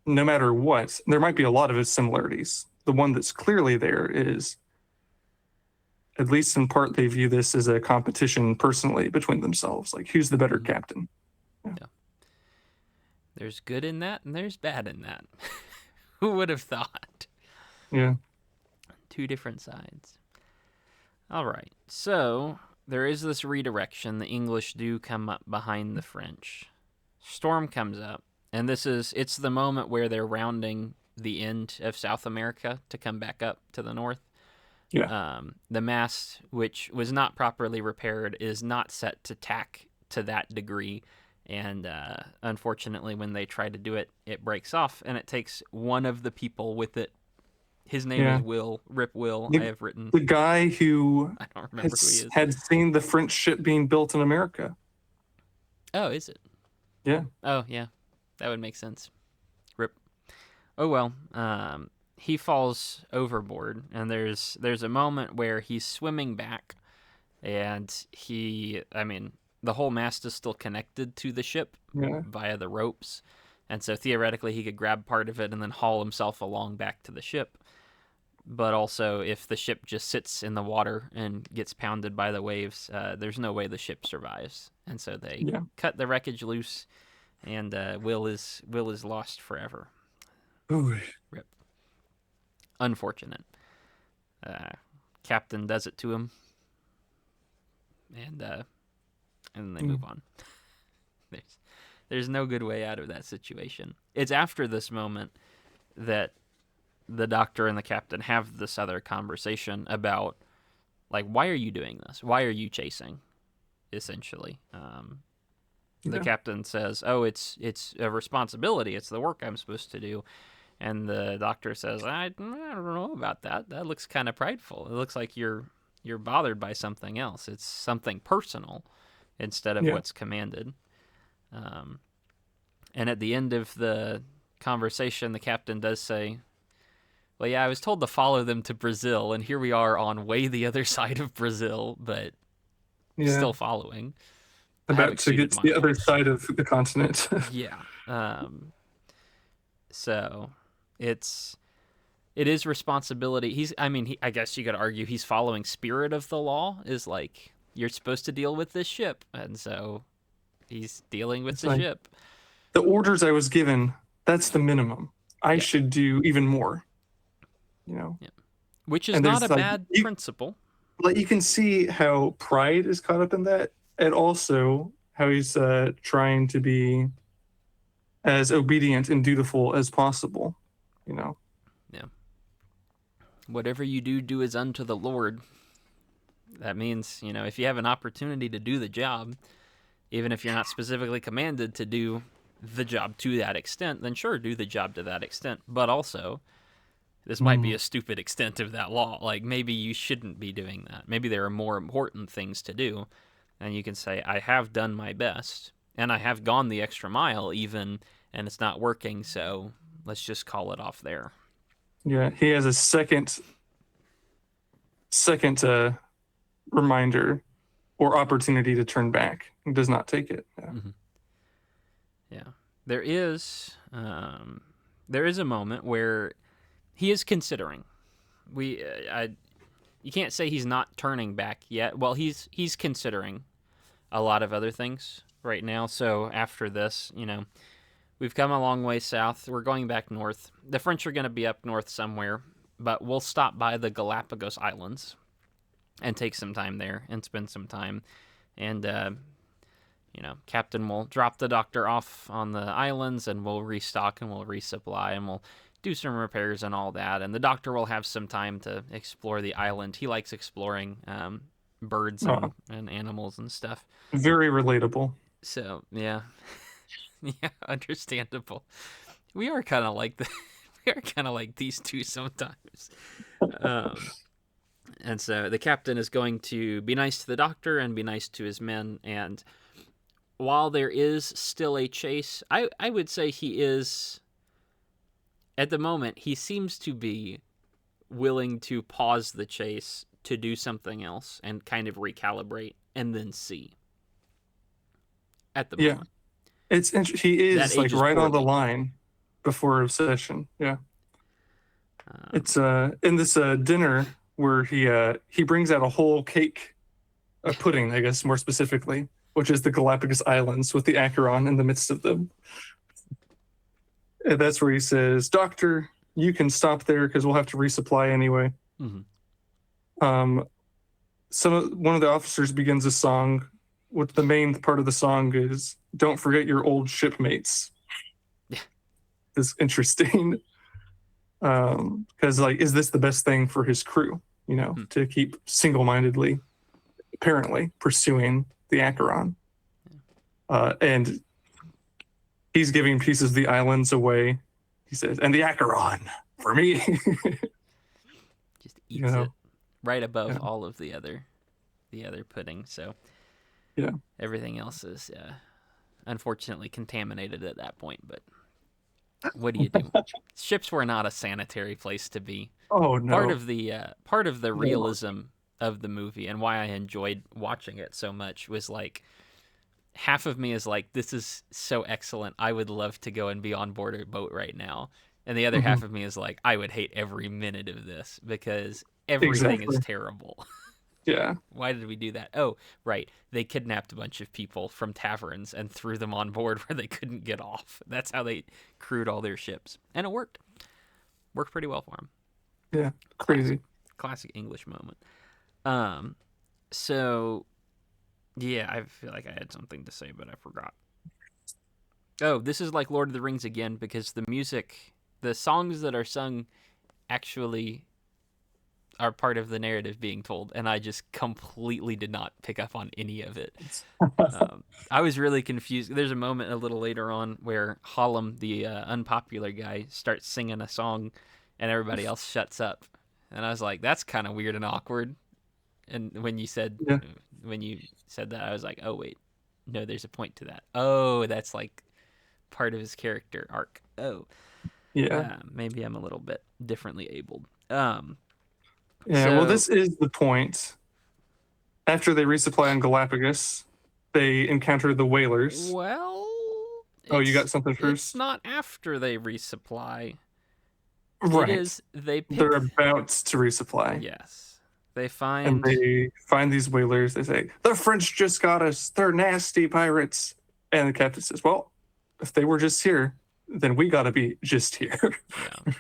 no matter what, there might be a lot of similarities. The one that's clearly there is, at least in part, they view this as a competition personally between themselves. Like, who's the better Mhm. captain? Yeah. There's good in that and there's bad in that. Who would have thought? Yeah. Two different sides. All right. So there is this redirection. The English do come up behind the French. Storm comes up, and it's the moment where they're rounding the end of South America to come back up to the north. Yeah. The mast, which was not properly repaired, is not set to tack to that degree. And unfortunately, when they try to do it, it breaks off, and it takes one of the people with it. His name is Will, Rip Will. I have written. The guy who I don't remember who he is. had seen the French ship being built in America. Oh, is it? Yeah. Oh, yeah. That would make sense. Rip. Oh, well. He falls overboard, and there's a moment where he's swimming back, and the whole mast is still connected to the ship via the ropes, and so theoretically he could grab part of it and then haul himself along back to the ship. But also, if the ship just sits in the water and gets pounded by the waves, there's no way the ship survives, and so they cut the wreckage loose, and Will is lost forever. Ooh. Rip. Unfortunate. Captain does it to him, and then they move on. There's no good way out of that situation. It's after this moment that the doctor and the captain have this other conversation about, like, why are you doing this? Why are you chasing? Essentially, the captain says, "Oh, it's a responsibility. It's the work I'm supposed to do." And the doctor says, I don't know about that. That looks kind of prideful. It looks like you're bothered by something else. It's something personal instead of what's commanded. And at the end of the conversation, the captain does say, well, yeah, I was told to follow them to Brazil, and here we are on way the other side of Brazil, but still following. About to get to the other side of the continent. Yeah. So it is responsibility. I guess you could argue he's following spirit of the law, is like, you're supposed to deal with this ship, and so he's dealing with the ship. The orders I was given, that's the minimum. I should do even more. Which is not a bad principle. Like, you can see how pride is caught up in that, and also how he's trying to be as obedient and dutiful as possible. Yeah. Whatever you do as unto the Lord. That means, if you have an opportunity to do the job, even if you're not specifically commanded to do the job to that extent, then sure, do the job to that extent. But also, this might be a stupid extent of that law. Like, maybe you shouldn't be doing that. Maybe there are more important things to do. And you can say, I have done my best, and I have gone the extra mile even, and it's not working, so let's just call it off there. Yeah, he has a second reminder or opportunity to turn back. He does not take it. Yeah. Mm-hmm. Yeah. There is a moment where he is considering. You can't say he's not turning back yet. Well, he's considering a lot of other things right now. So after this, we've come a long way south. We're going back north. The French are going to be up north somewhere, but we'll stop by the Galapagos Islands and take some time there and spend some time. And, Captain will drop the doctor off on the islands, and we'll restock and we'll resupply and we'll do some repairs and all that. And the doctor will have some time to explore the island. He likes exploring birds and animals and stuff. Very relatable. So, yeah. Yeah, understandable. We are kind of like these two sometimes. And so the captain is going to be nice to the doctor and be nice to his men. And while there is still a chase, I would say he is, at the moment, he seems to be willing to pause the chase to do something else and kind of recalibrate and then see. At the moment. He is like right on the line before obsession. Yeah. It's in this dinner where he brings out a whole cake, a pudding, I guess more specifically, which is the Galapagos Islands with the Acheron in the midst of them. And that's where he says, "Doctor, you can stop there because we'll have to resupply anyway." Mm-hmm. One of the officers begins a song. What the main part of the song is, "Don't forget your old shipmates." Yeah. It's interesting. Because is this the best thing for his crew, to keep single-mindedly, apparently, pursuing the Acheron. And he's giving pieces of the islands away. He says, "And the Acheron, for me." Just eats it right above all of the other pudding, so... Yeah. Everything else is unfortunately contaminated at that point, but what do you do? Ships were not a sanitary place to be. Oh no. Part of the realism of the movie and why I enjoyed watching it so much was like, half of me is like, this is so excellent. I would love to go and be on board a boat right now. And the other half of me is like, I would hate every minute of this because everything is terrible. Yeah. Why did we do that? Oh, right. They kidnapped a bunch of people from taverns and threw them on board where they couldn't get off. That's how they crewed all their ships. And it worked. Worked pretty well for them. Yeah. Crazy. Classic English moment. So, yeah, I feel like I had something to say, but I forgot. Oh, this is like Lord of the Rings again because the music, the songs that are sung actually... are part of the narrative being told, and I just completely did not pick up on any of it. I was really confused. There's a moment a little later on where Hollum, the unpopular guy, starts singing a song, and everybody else shuts up. And I was like, that's kind of weird and awkward. And when you said that, I was like, oh, wait. No, there's a point to that. Oh, that's like part of his character arc. Oh. Yeah. Maybe I'm a little bit differently abled. Well, this is the point. After they resupply on Galapagos, they encounter the whalers. Well... you got something first? It's not after they resupply. Right. It is, they're about to resupply. Yes. They find... And they find these whalers. They say, "The French just got us. They're nasty pirates." And the captain says, "Well, if they were just here, then we got to be just here." Yeah.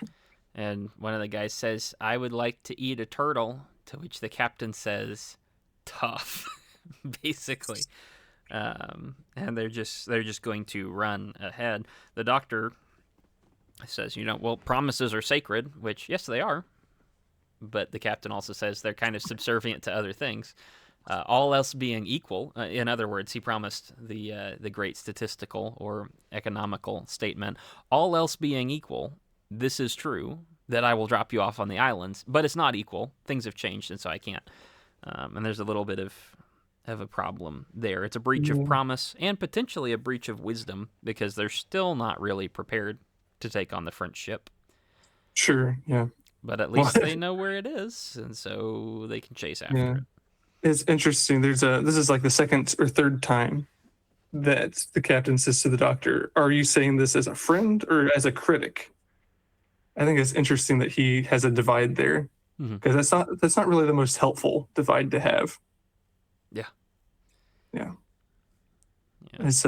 And one of the guys says, "I would like to eat a turtle," to which the captain says, "Tough," basically. And they're just going to run ahead. The doctor says, well, promises are sacred, which, yes, they are. but the captain also says they're kind of subservient to other things. All else being equal, in other words, he promised the great statistical or economical statement. All else being equal, this is true that I will drop you off on the islands, but it's not equal. Things have changed, and so I can't. And there's a little bit of a problem there. It's a breach of Yeah. promise and potentially a breach of wisdom because they're still not really prepared to take on the French ship. Sure. Yeah. But at Well, least they know where it is, and so they can chase after yeah. it. It's interesting. This is like the second or third time that the captain says to the doctor, "Are you saying this as a friend or as a critic?" I think it's interesting that he has a divide there Mhm. because that's not really the most helpful divide to have. Yeah. Yeah. Yeah. It's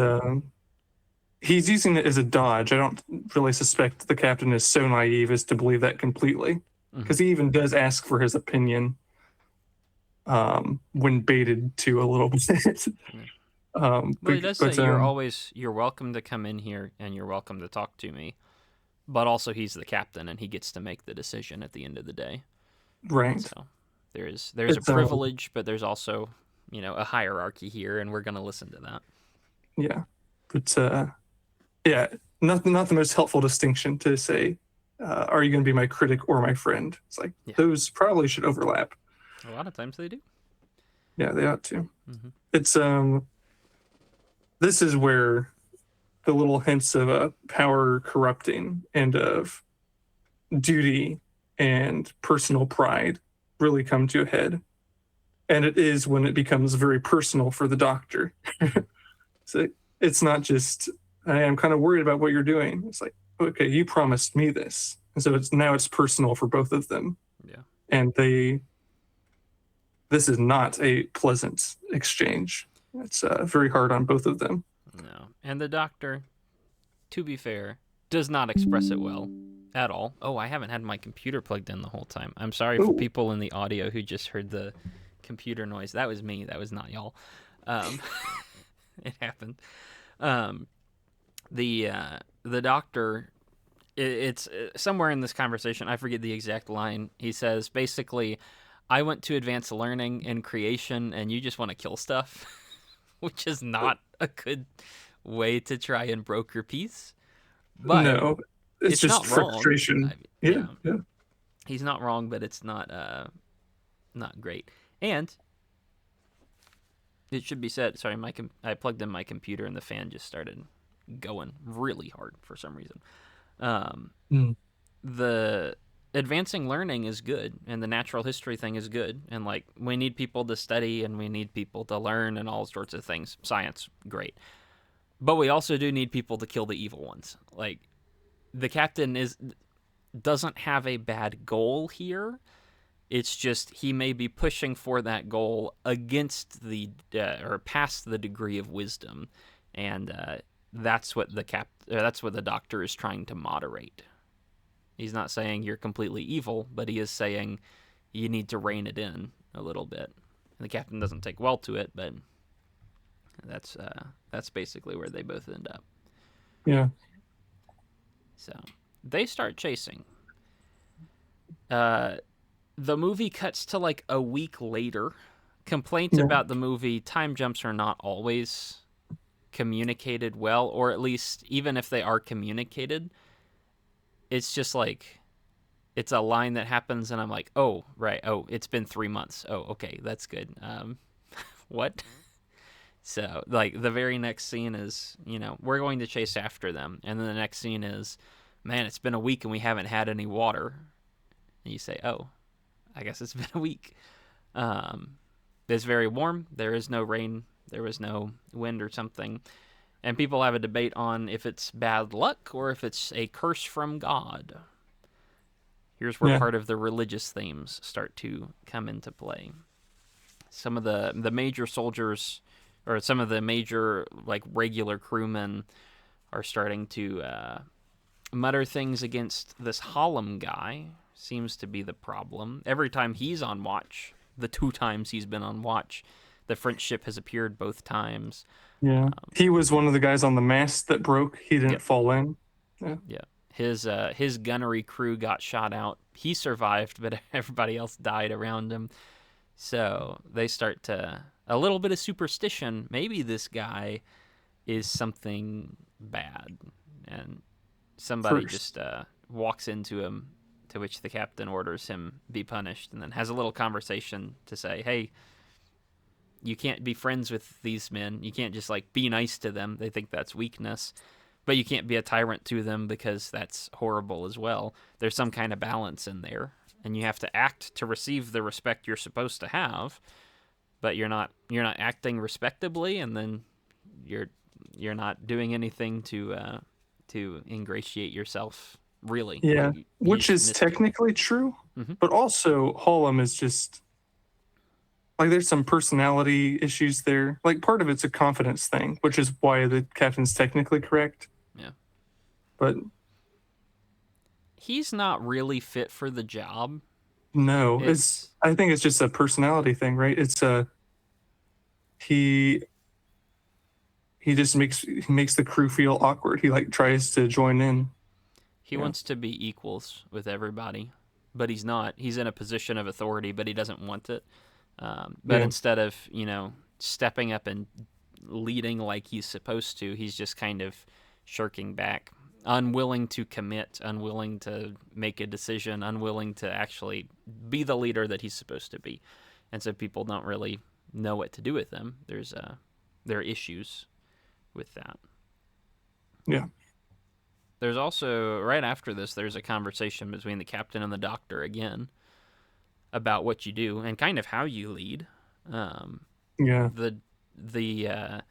he's using it as a dodge. I don't really suspect the captain is so naive as to believe that completely because he even does ask for his opinion when baited to a little bit. Well, he does But say you're welcome to come in here and you're welcome to talk to me. But also he's the captain and he gets to make the decision at the end of the day. right. So there's a It's privilege, but there's also, a hierarchy here and we're going to listen to that. yeah. But yeah, not the most helpful distinction to say. Are you going to be my critic or my friend? It's like Yeah. those probably should overlap. A lot of times they do. Yeah, they ought to. Mhm. It's this is where the little hints of power corrupting and of duty and personal pride really come to a head. And it is when it becomes very personal for the doctor. So it's not just, I am kind of worried about what you're doing. It's like, okay, you promised me this. And so it's personal for both of them. Yeah. And this is not a pleasant exchange. It's very hard on both of them. No. And the doctor, to be fair, does not express it well at all. Oh, I haven't had my computer plugged in the whole time. I'm sorry for Ooh. people in the audio who just heard the computer noise. That was me. That was not y'all. It happened. The doctor, it's somewhere in this conversation, I forget the exact line. He says basically, I went to advanced learning and creation and you just want to kill stuff, which is not a good way to try and broker peace. But no, it's just not wrong. frustration. Yeah. He's not wrong, but it's not great. And it should be said, sorry, I plugged in my computer and the fan just started going really hard for some reason. The advancing learning is good and the natural history thing is good, and like we need people to study and we need people to learn and all sorts of things. Science, great. But we also do need people to kill the evil ones. Like the captain doesn't have a bad goal here. It's just he may be pushing for that goal against or past the degree of wisdom, and that's what the doctor is trying to moderate. He's not saying you're completely evil, but he is saying you need to rein it in a little bit. And the captain doesn't take well to it, but that's basically where they both end up. Yeah. So they start chasing. The movie cuts to like a week later. Complaints about the movie, time jumps are not always communicated well, or at least even if they are communicated, it's just like it's a line that happens and I'm like, oh, right. Oh, it's been 3 months. Oh, okay. That's good. What? So like the very next scene is, we're going to chase after them. And then the next scene is, man, it's been a week and we haven't had any water. And you say, oh, I guess it's been a week. It's very warm. There is no rain. There was no wind or something. And people have a debate on if it's bad luck or if it's a curse from God. Here's where part of the religious themes start to come into play. Some of the major soldiers, or some of the major like regular crewmen, are starting to mutter things against this Hallam guy. Seems to be the problem. Every time he's on watch, the 2 times he's been on watch, the French ship has appeared both times. Yeah. He was one of the guys on the mast that broke. He didn't fall in. Yeah. His gunnery crew got shot out. He survived, but everybody else died around him. So they start to a little bit of superstition. Maybe this guy is something bad, and somebody First. just walks into him. To which the captain orders him be punished, and then has a little conversation to say, "Hey, you can't be friends with these men. You can't just like be nice to them. They think that's weakness." But you can't be a tyrant to them because that's horrible as well. There's some kind of balance in there, and you have to act to receive the respect you're supposed to have, but you're not acting respectably, and then you're you're not doing anything to ingratiate yourself really. Like Yeah, you which just is missed it. technically true, Hmm. but also Hollum is just like there's some personality issues there. Like part of it's a confidence thing, which is why the captain's technically correct. Yeah, But he's not really fit for the job. no, it's It's I think it's just a personality thing, right? It's a he he makes the crew feel awkward. He like tries to join in. He Yeah. wants to be equals with everybody, but he's not. He's in a position of authority, but he doesn't want it. But Yeah. instead of stepping up and leading like he's supposed to, he's just kind of shirking back, unwilling to commit, unwilling to make a decision, unwilling to actually be the leader that he's supposed to be. And so people don't really know what to do with him. There are issues with that. Yeah. There's also right after this, there's a conversation between the captain and the doctor again about what you do and kind of how you lead. Um, Yeah. the the uh,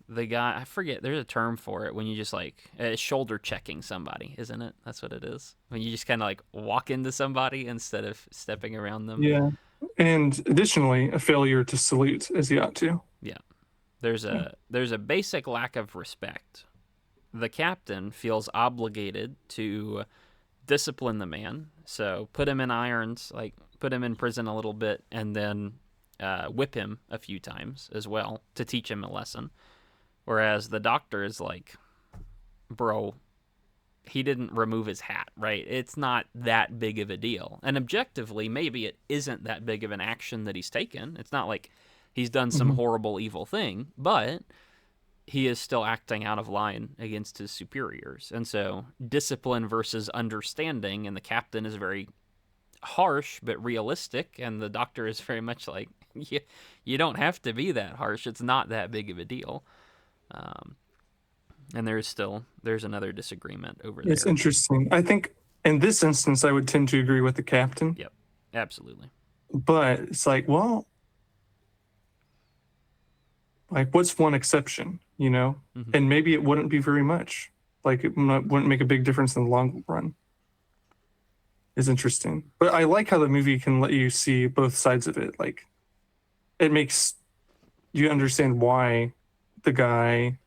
the guy, I forget, there's a term for it when you just like shoulder checking somebody, isn't it? That's what it is. When you just kind of like walk into somebody instead of stepping around them. Yeah. And additionally, a failure to salute as he ought to. Yeah, there's a basic lack of respect. The captain feels obligated to discipline the man. So put him in irons, like put him in prison a little bit, and then whip him a few times as well to teach him a lesson. Whereas the doctor is like, bro, he didn't remove his hat, right? It's not that big of a deal. And objectively, maybe it isn't that big of an action that he's taken. It's not like he's done some Mhm. horrible, evil thing, but he is still acting out of line against his superiors. And so, discipline versus understanding, and the captain is very harsh but realistic, and the doctor is very much like, you don't have to be that harsh. It's not that big of a deal. Um, and there's another disagreement over It's there. interesting. I think in this instance, I would tend to agree with the captain, Yep, absolutely. but it's like, well, like what's one exception, you know? Hmm. And maybe it wouldn't be very much. Like wouldn't make a big difference in the long run. Is interesting. But I like how the movie can let you see both sides of it. Like it makes you understand why the guy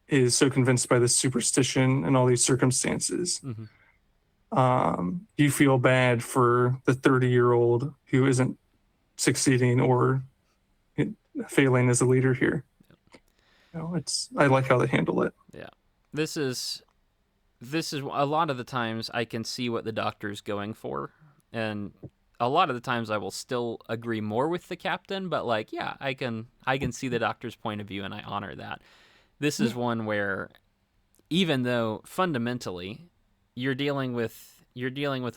is so convinced by this superstition and all these circumstances. Hmm. You feel bad for the 30-year-old who isn't succeeding or failing as a leader here. You know, it's I like how they handle it. Yeah, this is a lot of the times I can see what the doctor's going for, and a lot of the times I will still agree more with the captain. But like, yeah, I can see the doctor's point of view, and I honor that. This is Yeah. one where even though fundamentally you're dealing with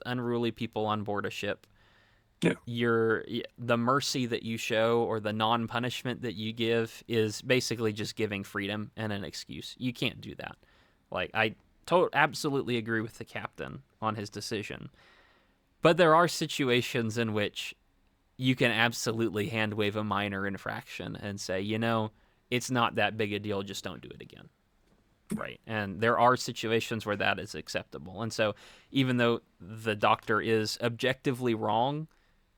unruly people on board a ship, Yeah. the mercy that you show or the non-punishment that you give is basically just giving freedom and an excuse. You can't do that. Like absolutely agree with the captain on his decision, but there are situations in which you can absolutely hand wave a minor infraction and say, it's not that big a deal, just don't do it again. Right. And there are situations where that is acceptable. And so even though the doctor is objectively wrong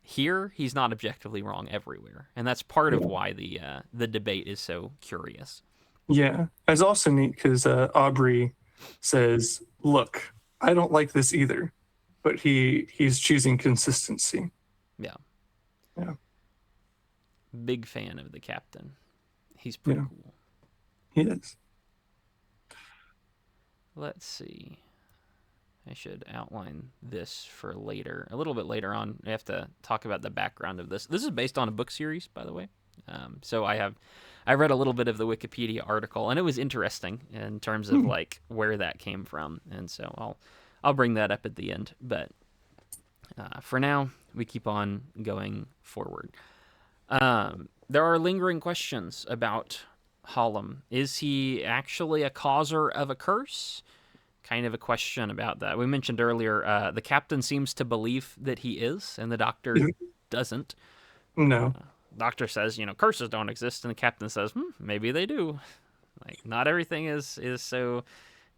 here, he's not objectively wrong everywhere. And that's part of Yeah. why the debate is so curious. Yeah. It's also neat because Aubrey says, "Look, I don't like this either," but he's choosing consistency. Yeah. Yeah. Big fan of the captain. He's pretty Yeah. cool. He is. Let's see. I should outline this for later. A little bit later on, I have to talk about the background of this. This is based on a book series, by the way. So I read a little bit of the Wikipedia article, and it was interesting in terms of like where that came from. And so I'll bring that up at the end. But for now, we keep on going forward. There are lingering questions about Hollum. Is he actually a causer of a curse? Kind of a question about that. We mentioned earlier, the captain seems to believe that he is, and the doctor doesn't. No. Doctor says, curses don't exist, and the captain says, maybe they do. Like, not everything is so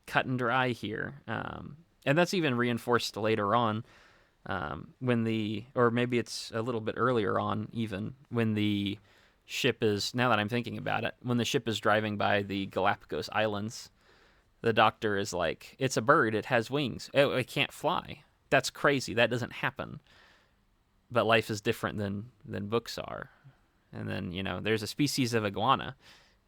cut and dry here. And that's even reinforced later on or maybe it's a little bit earlier on, even when the ship is, now that I'm thinking about it, when the ship is driving by the Galapagos Islands, the doctor is like, it's a bird, it has wings. Oh, it can't fly. That's crazy. That doesn't happen. But life is different than books are. And then, there's a species of iguana.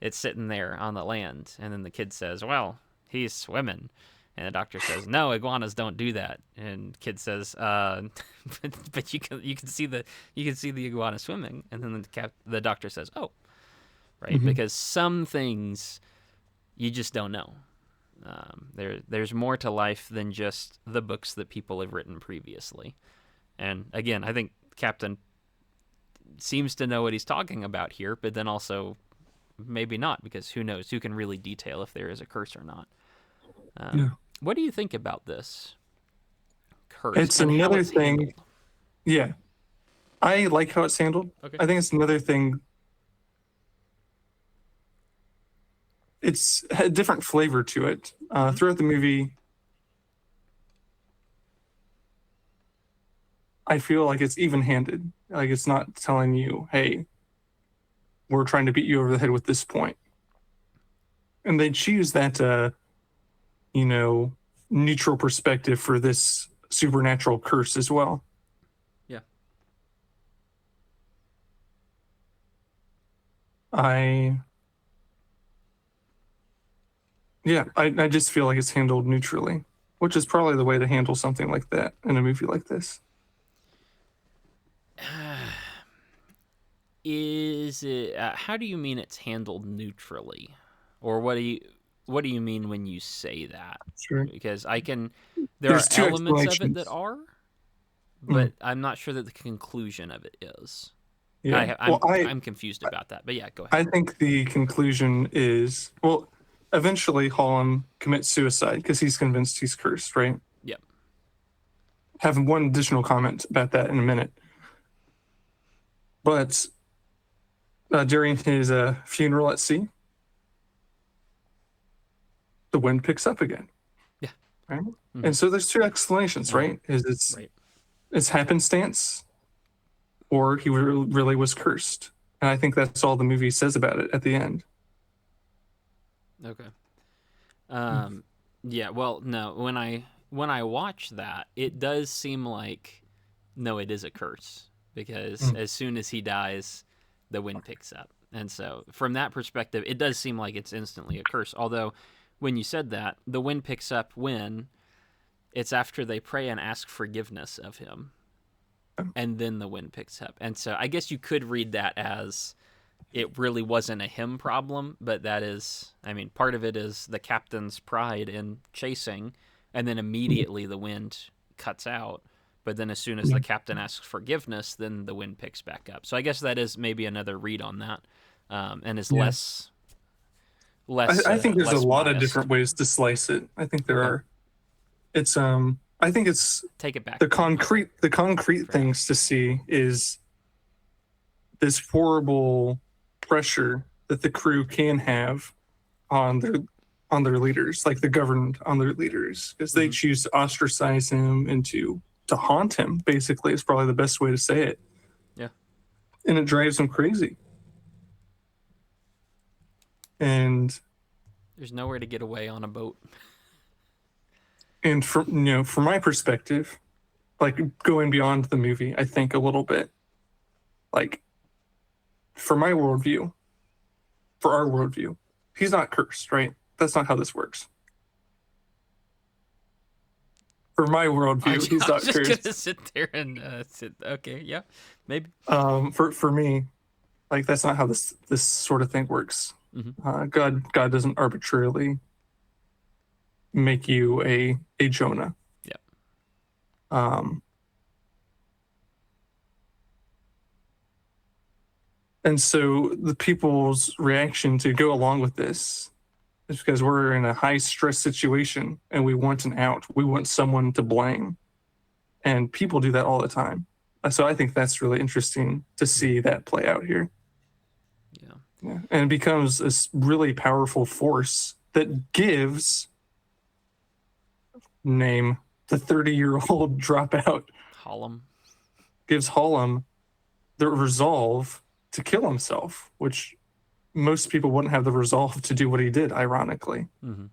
It's sitting there on the land. And then the kid says, well, he's swimming. And the doctor says, no, iguanas don't do that. And kid says, but you can see the iguana swimming. And then the doctor says, oh, right, Mm-hmm. because some things you just don't know. There's more to life than just the books that people have written previously. And again, I think Captain seems to know what he's talking about here, but then also maybe not, because who knows? Who can really detail if there is a curse or not? Yeah. What do you think about this curse? It's and how another it's thing. handled? Yeah. I like how it's handled. Okay. I think it's another thing. It's had a different flavor to it. Throughout the movie, I feel like it's even-handed. Like, it's not telling you, hey, we're trying to beat you over the head with this point. And they choose that, neutral perspective for this supernatural curse as well. Yeah. I just feel like it's handled neutrally, which is probably the way to handle something like that in a movie like this. Is it? How do you mean it's handled neutrally, or what do you mean when you say that? Sure. Because there There's are two elements of it that explanations. are, but I'm not sure that the conclusion of it is. Yeah. I'm confused about that. But yeah, go ahead. I think the conclusion is, well, eventually Hollum commits suicide because he's convinced he's cursed, right? Yep. Have one additional comment about that in a minute. But during his funeral at sea, the wind picks up again. Yeah. Right? Mhm. And so there's two explanations, right? Right. It's happenstance, or he really was cursed. And I think that's all the movie says about it at the end. Okay. Yeah. Well, no. When I watch that, it does seem like no, it is a curse, because as soon as he dies, the wind picks up, and so from that perspective, it does seem like it's instantly a curse. Although, when you said that, the wind picks up when it's after they pray and ask forgiveness of him, and then the wind picks up. And so I guess you could read that as it really wasn't a him problem, but that is, I mean, part of it is the captain's pride in chasing, and then immediately the wind cuts out. But then as soon as the captain asks forgiveness, then the wind picks back up. So I guess that is maybe another read on that, and is less. I think there's a less lot of biased. different ways to slice it. I think there Okay. are. It's I think it's Take it back. the concrete things to see is this horrible pressure that the crew can have on their leaders, like the governed on their leaders, because they choose to ostracize him and to haunt him, basically, is probably the best way to say it. Yeah. And it drives them crazy. And There's nowhere to get away on a boat. from my perspective, like going beyond the movie, I think a little bit, like for my worldview, for our worldview, he's not cursed, right? That's not how this works. For my I worldview, he's I was not just cursed. gonna sit there and sit. Okay, yeah, maybe. For me, like that's not how this sort of thing works. Hmm. God doesn't arbitrarily make you a Jonah. Yeah. Um, and so the people's reaction to go along with this is because we're in a high stress situation and we want an out. We want someone to blame, and people do that all the time. So I think that's really interesting to see that play out here. Yeah. Yeah. And it becomes this really powerful force that gives name the 30-year-old dropout, Hollum. gives Hollum the resolve to kill himself, which most people wouldn't have the resolve to do what he did, ironically. Hmm.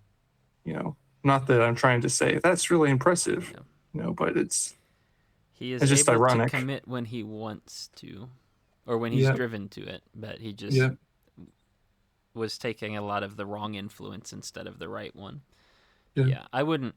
You know, not that I'm trying to say that's really impressive, Yeah. you know, but it's He is just able to ironic. commit when he wants to, or when he's Yeah. driven to it, but he just Yeah. was taking a lot of the wrong influence instead of the right one. Yeah. Yeah, I wouldn't.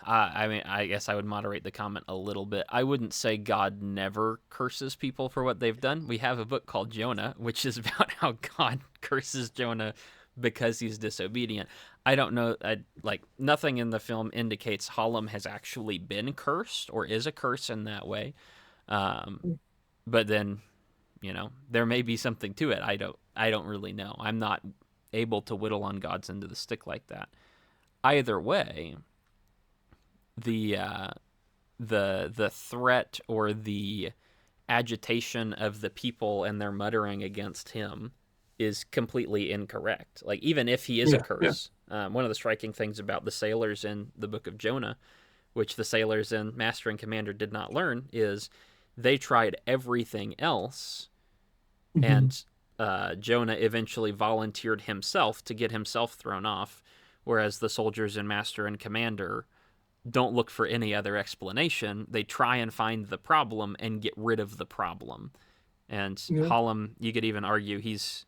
I mean, I guess I would moderate the comment a little bit. I wouldn't say God never curses people for what they've done. We have a book called Jonah, which is about how God curses Jonah because he's disobedient. I don't know. Like nothing in the film indicates Hollum has actually been cursed or is a curse in that way. But then, there may be something to it. I don't really know. I'm not able to whittle on God's end of the stick like that. Either way, the the threat or the agitation of the people and their muttering against him is completely incorrect. Like even if he is a Yeah. Yeah. curse, one of the striking things about the sailors in the Book of Jonah, which the sailors in Master and Commander did not learn, is they tried everything else, Mhm. and Jonah eventually volunteered himself to get himself thrown off, whereas the soldiers in Master and Commander don't look for any other explanation. They try and find the problem and get rid of the problem. And Yeah. Hollum, you could even argue he's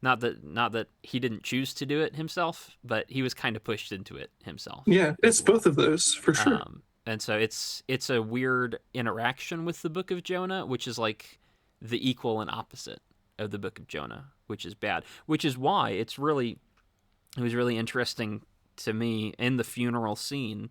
not that he didn't choose to do it himself, but he was kind of pushed into it himself. Yeah. It's both of those for sure. And so it's a weird interaction with the Book of Jonah, which is like the equal and opposite of the Book of Jonah, which is bad. Which is why it was really interesting to me in the funeral scene.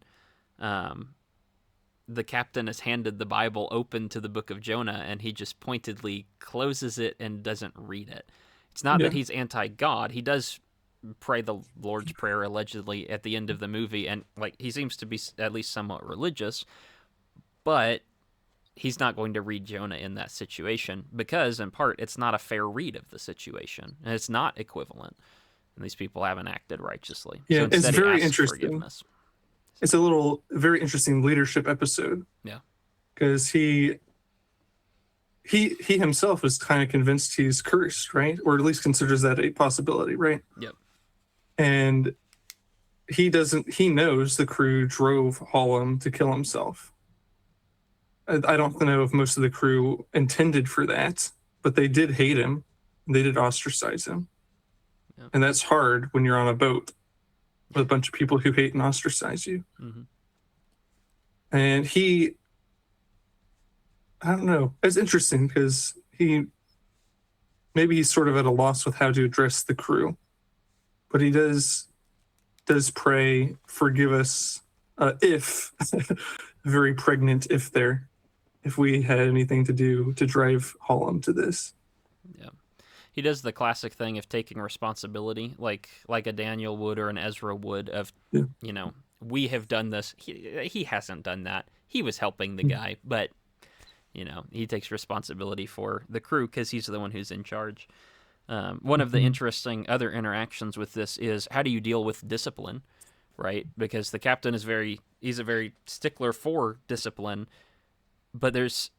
The captain is handed the Bible open to the Book of Jonah, and he just pointedly closes it and doesn't read it. It's not Yeah. that he's anti-God. He does pray the Lord's Prayer allegedly at the end of the movie, and like he seems to be at least somewhat religious, but he's not going to read Jonah in that situation because, in part, it's not a fair read of the situation, and it's not equivalent. And these people haven't acted righteously. Yeah. So It's instead, he very asks interesting. forgiveness. It's a very interesting leadership episode. Yeah. Because he himself is kind of convinced he's cursed, right? Or at least considers that a possibility, right? Yep. And he knows the crew drove Hollum to kill himself. I don't know if most of the crew intended for that, but they did hate him. They did ostracize him. Yep. And that's hard when you're on a boat with a bunch of people who hate and ostracize you. Mm-hmm. And I don't know. It's interesting because maybe he's sort of at a loss with how to address the crew, but he does pray, forgive us if very pregnant if we had anything to do to drive Hollum to this. Yeah. He does the classic thing of taking responsibility, like a Daniel would or an Ezra would, of, we have done this. He hasn't done that. He was helping the guy, but, he takes responsibility for the crew because he's the one who's in charge. One of the interesting other interactions with this is how do you deal with discipline, right? Because the captain he's a very stickler for discipline, but there's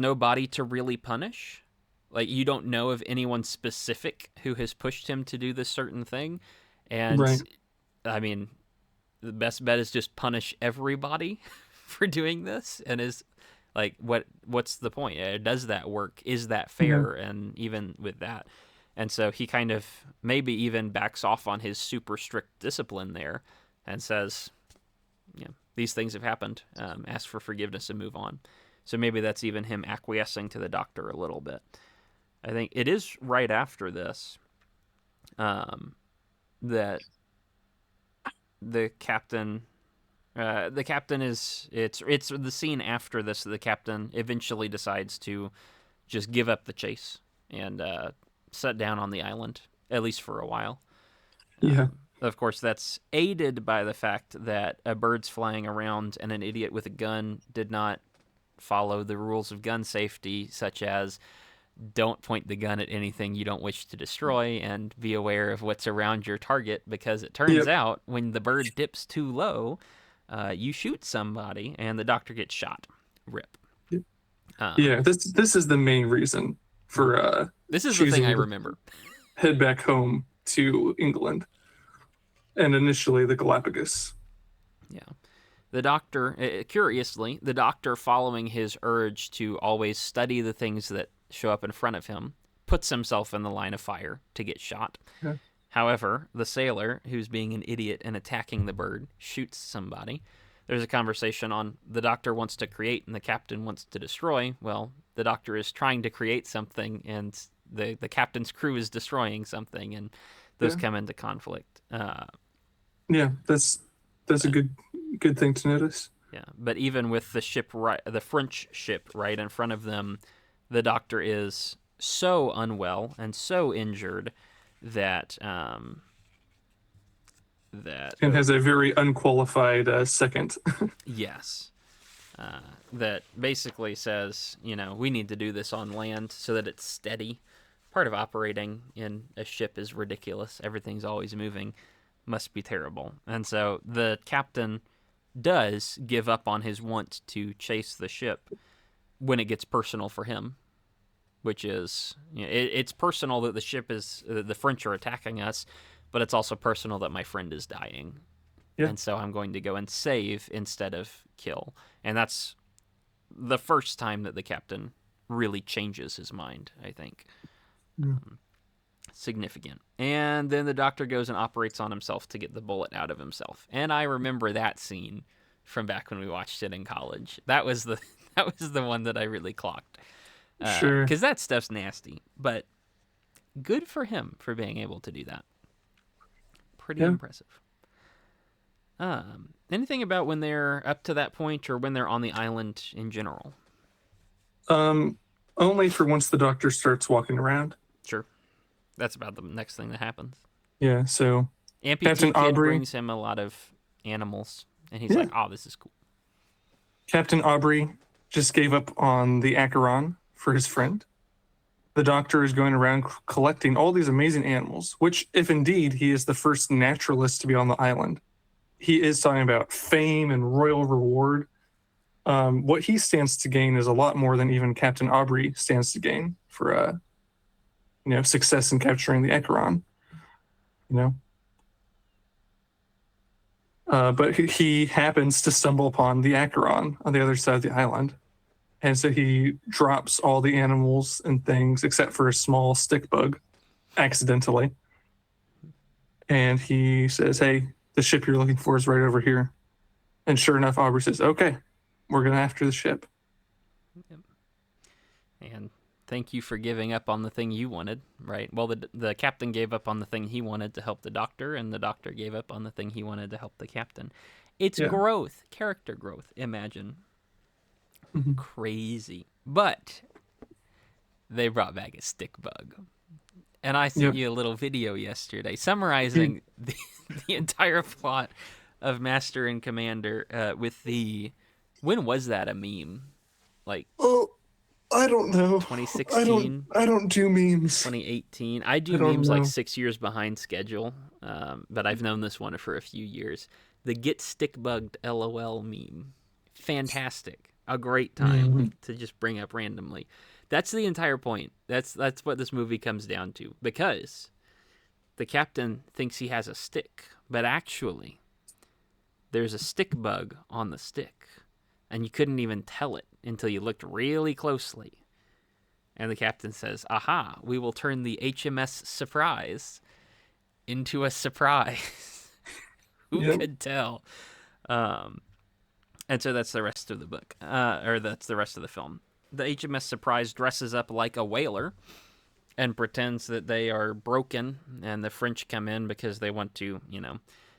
nobody to really punish. Like, you don't know of anyone specific who has pushed him to do this certain thing. And, right. I mean, the best bet is just punish everybody for doing this. And is, like, what's the point? Does that work? Is that fair? Yeah. And even with that. And so he kind of maybe even backs off on his super strict discipline there and says, these things have happened. Ask for forgiveness and move on. So maybe that's even him acquiescing to the doctor a little bit. I think it is right after this that the captain is it's the scene after this. The captain eventually decides to just give up the chase and set down on the island, at least for a while. Yeah. Of course, that's aided by the fact that a bird's flying around and an idiot with a gun did not follow the rules of gun safety, such as don't point the gun at anything you don't wish to destroy and be aware of what's around your target, because it turns out when the bird dips too low, you shoot somebody and the doctor gets shot. Rip. Yeah, this is the main reason for this is the thing I remember. Head back home to England, and initially the Galapagos. Yeah. The doctor, curiously, the doctor, following his urge to always study the things that show up in front of him, puts himself in the line of fire to get shot. Yeah. However, the sailor, who's being an idiot and attacking the bird, shoots somebody. There's a conversation on the doctor wants to create and the captain wants to destroy. Well, the doctor is trying to create something and the captain's crew is destroying something, and those come into conflict. Yeah, that's a good thing to notice. Yeah, but even with the ship, the French ship right in front of them, the doctor is so unwell and so injured that and has a very unqualified second. Yes, that basically says, we need to do this on land so that it's steady. Part of operating in a ship is ridiculous. Everything's always moving. Must be terrible. And so the captain does give up on his want to chase the ship when it gets personal for him, which is, it's personal that the ship is, the French are attacking us, but it's also personal that my friend is dying. Yeah. And so I'm going to go and save instead of kill. And that's the first time that the captain really changes his mind, I think. Significant. And then the doctor goes and operates on himself to get the bullet out of himself. And I remember that scene from back when we watched it in college. That was the one that I really clocked. Sure. Because that stuff's nasty. But good for him for being able to do that. Pretty impressive. Anything about when they're up to that point or when they're on the island in general? Only for once the doctor starts walking around. Sure. That's about the next thing that happens. Yeah, so Amputee Captain Kid Aubrey brings him a lot of animals, and he's like, oh, this is cool. Captain Aubrey just gave up on the Acheron for his friend. The doctor is going around collecting all these amazing animals, which, if indeed he is the first naturalist to be on the island, he is talking about fame and royal reward. What he stands to gain is a lot more than even Captain Aubrey stands to gain for success in capturing the Acheron. But he happens to stumble upon the Acheron on the other side of the island. And so he drops all the animals and things except for a small stick bug accidentally. And he says, hey, the ship you're looking for is right over here. And sure enough, Aubrey says, okay, we're going after the ship. Yep. And thank you for giving up on the thing you wanted, right? Well, the captain gave up on the thing he wanted to help the doctor, and the doctor gave up on the thing he wanted to help the captain. It's growth, character growth, imagine. Mm-hmm. Crazy. But they brought back a stick bug. And I sent you a little video yesterday summarizing the entire plot of Master and Commander with the... When was that a meme? Like... Oh, I don't know. 2016? I don't do memes. 2018. I do memes like 6 years behind schedule, but I've known this one for a few years. The Get Stick Bugged LOL meme. Fantastic. A great time to just bring up randomly. That's the entire point. That's what this movie comes down to. Because the captain thinks he has a stick, but actually there's a stick bug on the stick. And you couldn't even tell it until you looked really closely. And the captain says, aha, we will turn the HMS Surprise into a surprise. Who could tell? And so that's the rest of the book, or that's the rest of the film. The HMS Surprise dresses up like a whaler and pretends that they are broken, and the French come in because they want to,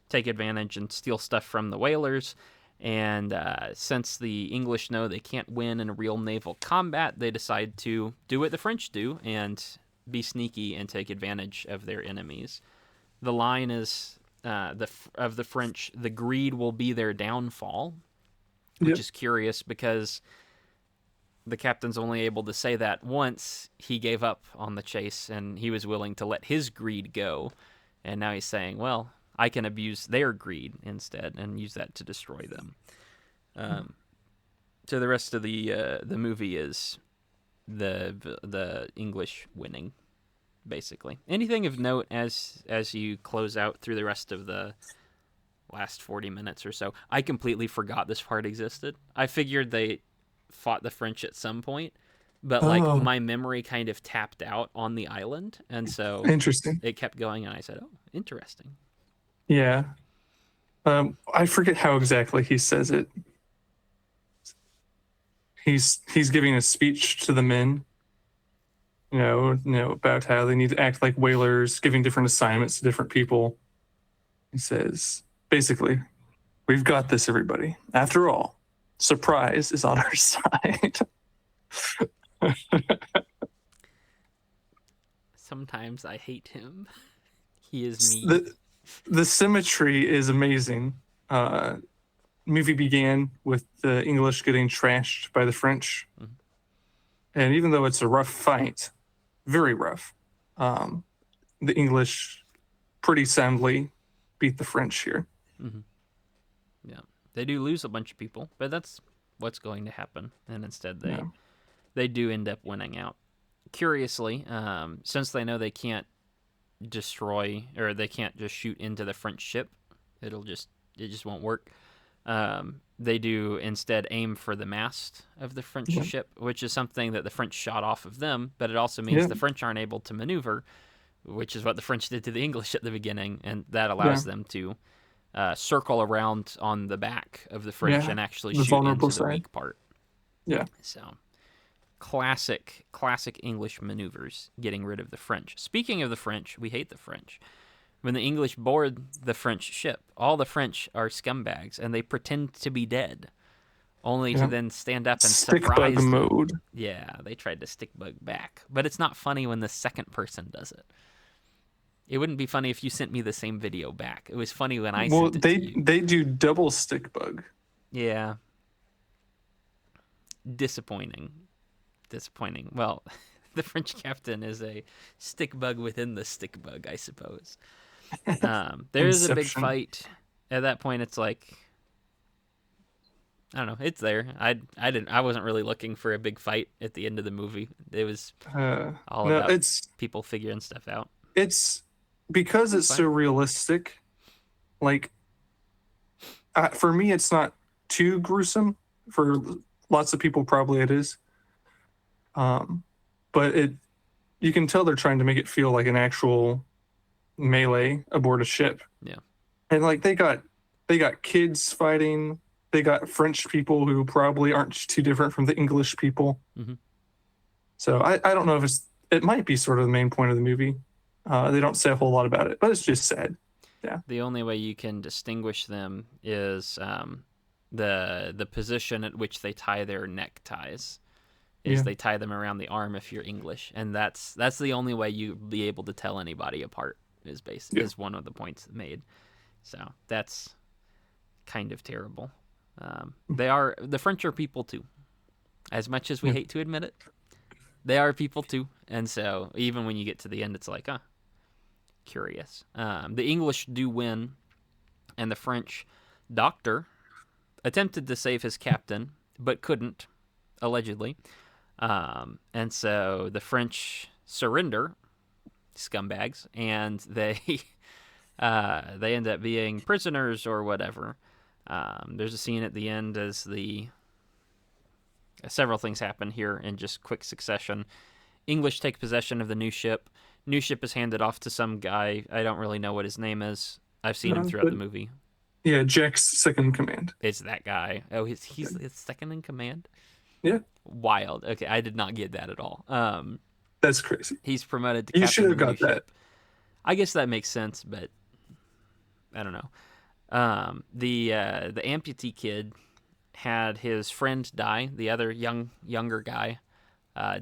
take advantage and steal stuff from the whalers. And since the English know they can't win in a real naval combat, they decide to do what the French do and be sneaky and take advantage of their enemies. The line is of the French, "The greed will be their downfall," which Yep. is curious because the captain's only able to say that once he gave up on the chase and he was willing to let his greed go. And now he's saying, well, I can abuse their greed instead and use that to destroy them. So the rest of the movie is the English winning, basically. Anything of note as you close out through the rest of the last 40 minutes or so? I completely forgot this part existed. I figured they fought the French at some point, but like Oh, my memory kind of tapped out on the island, and so interesting. it kept going, and I said, "Oh, interesting." Yeah. I forget how exactly he says it. He's giving a speech to the men, about how they need to act like whalers, giving different assignments to different people. He says, basically, we've got this, everybody. After all, surprise is on our side. Sometimes I hate him. He is mean. the symmetry is amazing. Movie began with the English getting trashed by the French, and even though it's a rough fight, very rough, the English pretty soundly beat the French here. Yeah, they do lose a bunch of people, but that's what's going to happen, and instead Yeah. they do end up winning out. Curiously, since they know they can't destroy, or they can't just shoot into the French ship, it just won't work. They do instead aim for the mast of the French Yeah. ship, which is something that the French shot off of them, but it also means Yeah. the French aren't able to maneuver, which is what the French did to the English at the beginning, and that Yeah. allows them to circle around on the back of the French Yeah. and actually The shoot vulnerable into the side. weak part. Yeah. So, classic English maneuvers getting rid of the French. Speaking of the French, we hate the French. When the English board the French ship, all the French are scumbags and they pretend to be dead, only to Yeah. then stand up and Stick surprise bug them. mode. Yeah, they tried to stick bug back, but it's not funny when the second person does it. It wouldn't be funny if you sent me the same video back. It was funny when I Well, sent it to you. they do double stick bug. Yeah. Disappointing. Well, the French captain is a stick bug within the stick bug, I suppose. There is a big Inception. fight. At that point, it's like, I don't know. It's there. I wasn't really looking for a big fight at the end of the movie. It was all No, about it's people figuring stuff out. because it's Fine. so realistic. Like, for me, it's not too gruesome. For lots of people, probably it is. But you can tell they're trying to make it feel like an actual melee aboard a ship. Yeah. And like they got kids fighting. They got French people who probably aren't too different from the English people. Mhm. So I don't know if it might be sort of the main point of the movie. They don't say a whole lot about it, but it's just sad. Yeah. The only way you can distinguish them is the position at which they tie their neckties. Is Yeah. they tie them around the arm if you're English, and that's the only way you'd be able to tell anybody apart. Yeah. Is one of the points made. So that's kind of terrible. The French are people too, as much as we Yeah. hate to admit it. They are people too, and so even when you get to the end, it's like, curious. The English do win, and the French doctor attempted to save his captain, but couldn't, allegedly. And so the French surrender, scumbags, and they they end up being prisoners or whatever. There's a scene at the end as several things happen here in just quick succession. English take possession of the new ship. New ship is handed off to some guy. I don't really know what his name is. I've seen him throughout But the movie. Yeah, Jack's second in command. It's that guy. Oh, he's his second in command. Yeah, Wild. Okay, I did not get that at all. that's crazy. He's promoted to You should captain have of a new got that. ship. I guess that makes sense, but I don't know. The amputee kid had his friend die. The other younger guy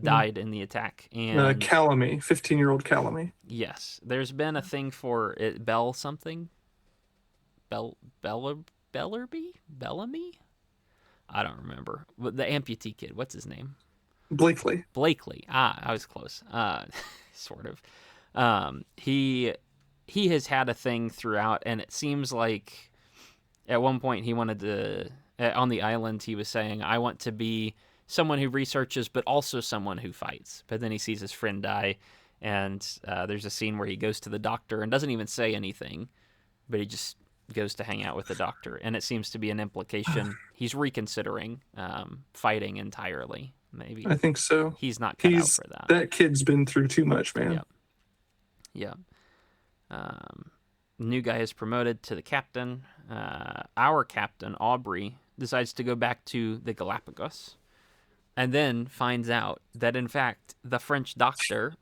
died in the attack, and Calamy, 15-year-old Calamy. yes, there's been a thing for it. Bell something. Bellamy. I don't remember. The amputee kid. What's his name? Blakely. I was close. Sort of. He has had a thing throughout, and it seems like at one point he wanted to on the island. He was saying, "I want to be someone who researches, but also someone who fights." But then he sees his friend die, and there's a scene where he goes to the doctor and doesn't even say anything, but he just goes to hang out with the doctor, and it seems to be an implication he's reconsidering fighting entirely. Maybe I think so. he's not cut out for that. That kid's been through too much, man. Yep. New guy is promoted to the captain. Our captain, Aubrey, decides to go back to the Galapagos and then finds out that, in fact, the French doctor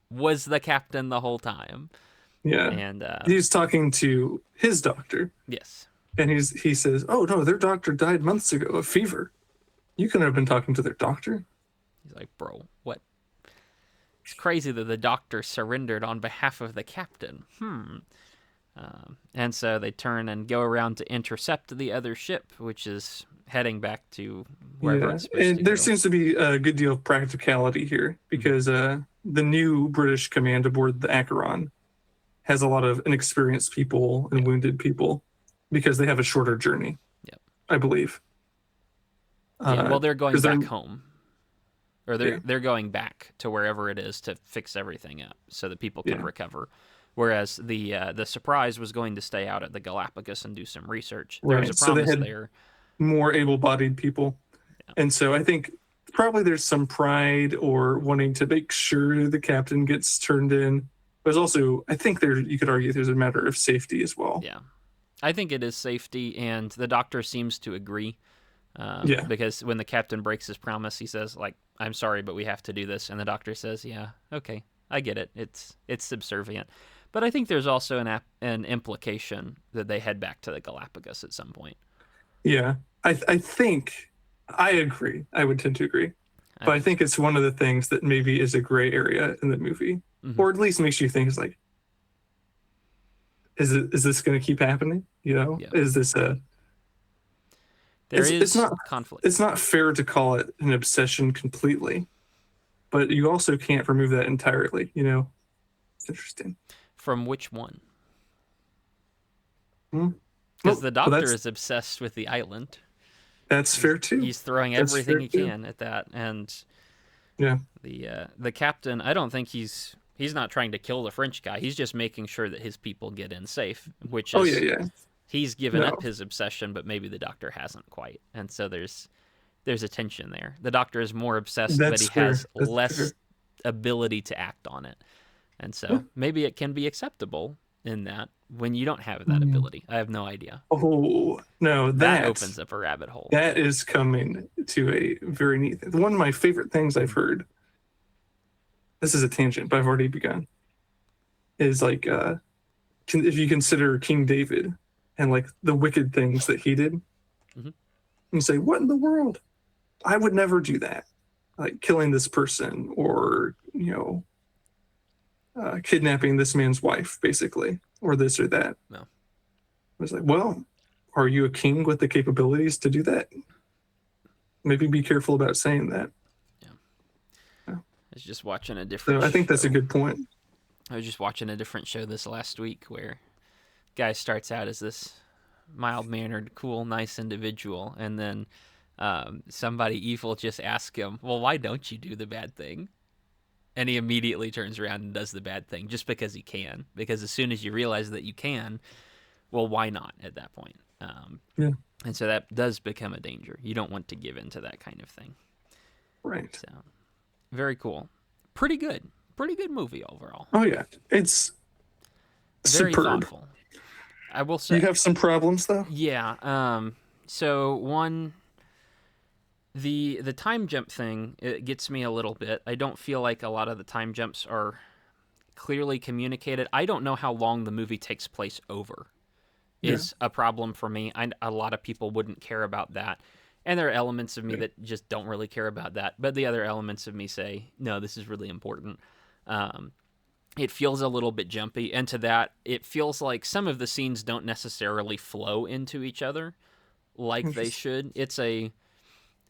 was the captain the whole time. Yeah. And he's talking to his doctor. yes. And he says, "Oh, no, their doctor died months ago of fever. You couldn't have been talking to their doctor." He's like, bro, what? It's crazy that the doctor surrendered on behalf of the captain. And so they turn and go around to intercept the other ship, which is heading back to wherever it's supposed and to there go. seems to be a good deal of practicality here because the new British command aboard the Acheron has a lot of inexperienced people and wounded people because they have a shorter journey. Yep. I believe. Yeah, well, they're going 'cause they're- back home, or they're going back to wherever it is to fix everything up so that people can recover. Whereas the Surprise was going to stay out at the Galapagos and do some research. There was a So they promise had there. more able-bodied people, and so I think probably there's some pride or wanting to make sure the captain gets turned in. There's also, I think you could argue there's a matter of safety as well. Yeah, I think it is safety, and the doctor seems to agree. Because when the captain breaks his promise, he says, like, "I'm sorry, but we have to do this," and the doctor says, "Yeah, okay, I get it. It's subservient." But I think there's also an implication that they head back to the Galapagos at some point. Yeah, I think I agree. I would tend to agree, but I think it's one of the things that maybe is a gray area in the movie, or at least makes you think, it's like, is this going to keep happening? You know, is this a it's not conflict. It's not fair to call it an obsession completely, but you also can't remove that entirely. You know, it's interesting. From which one? Because the doctor is obsessed with the island. That's fair too. He's throwing everything he can at that, and the captain. I don't think he's not trying to kill the French guy. He's just making sure that his people get in safe. Which is he's given up his obsession, but maybe the doctor hasn't quite, and so there's a tension there. The doctor is more obsessed, but he has less ability to act on it, and so maybe it can be acceptable in that when you don't have that ability. I have no idea. Oh no, that opens up a rabbit hole. That is coming to a very neat thing. One of my favorite things I've heard. This is a tangent, but I've already begun. Is like, if you consider King David and like the wicked things that he did, you say, "What in the world? I would never do that. Like killing this person, or kidnapping this man's wife, basically, or this or that." No. I was like, well, are you a king with the capabilities to do that? Maybe be careful about saying that. I was just watching a different I think that's a good point. I was just watching a different show this last week where guy starts out as this mild-mannered, cool, nice individual, and then somebody evil just asks him, "Well, why don't you do the bad thing?" And he immediately turns around and does the bad thing just because he can. Because as soon as you realize that you can, well, why not at that point? And so that does become a danger. You don't want to give in to that kind of thing. Right. So, very cool. Pretty good. Pretty good movie overall. Oh, yeah. It's very superb. thoughtful. I will You say, have some problems though. yeah. So one, the time jump thing, it gets me a little bit. I don't feel like a lot of the time jumps are clearly communicated. I don't know how long the movie takes place over. Yeah. Is a problem for me. A lot of people wouldn't care about that. And there are elements of me Yeah. that just don't really care about that. But the other elements of me say, no, this is really important. Um, it feels a little bit jumpy. And to that, it feels like some of the scenes don't necessarily flow into each other like they Interesting. should. It's a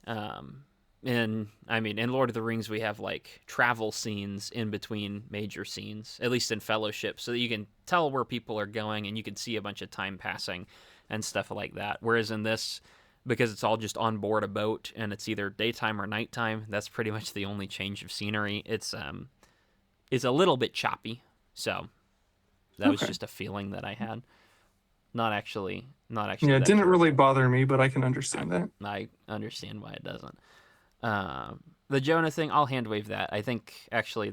um, in Lord of the Rings, we have like travel scenes in between major scenes, at least in Fellowship, so that you can tell where people are going and you can see a bunch of time passing and stuff like that. Whereas in this, because it's all just on board a boat and it's either daytime or nighttime, that's pretty much the only change of scenery. It's a little bit choppy. So that was Okay. just a feeling that I had. Not actually Yeah, it that didn't really terrible. bother me, but I can I, understand that. I understand why it doesn't. The Jonah thing, I'll hand wave that. I think actually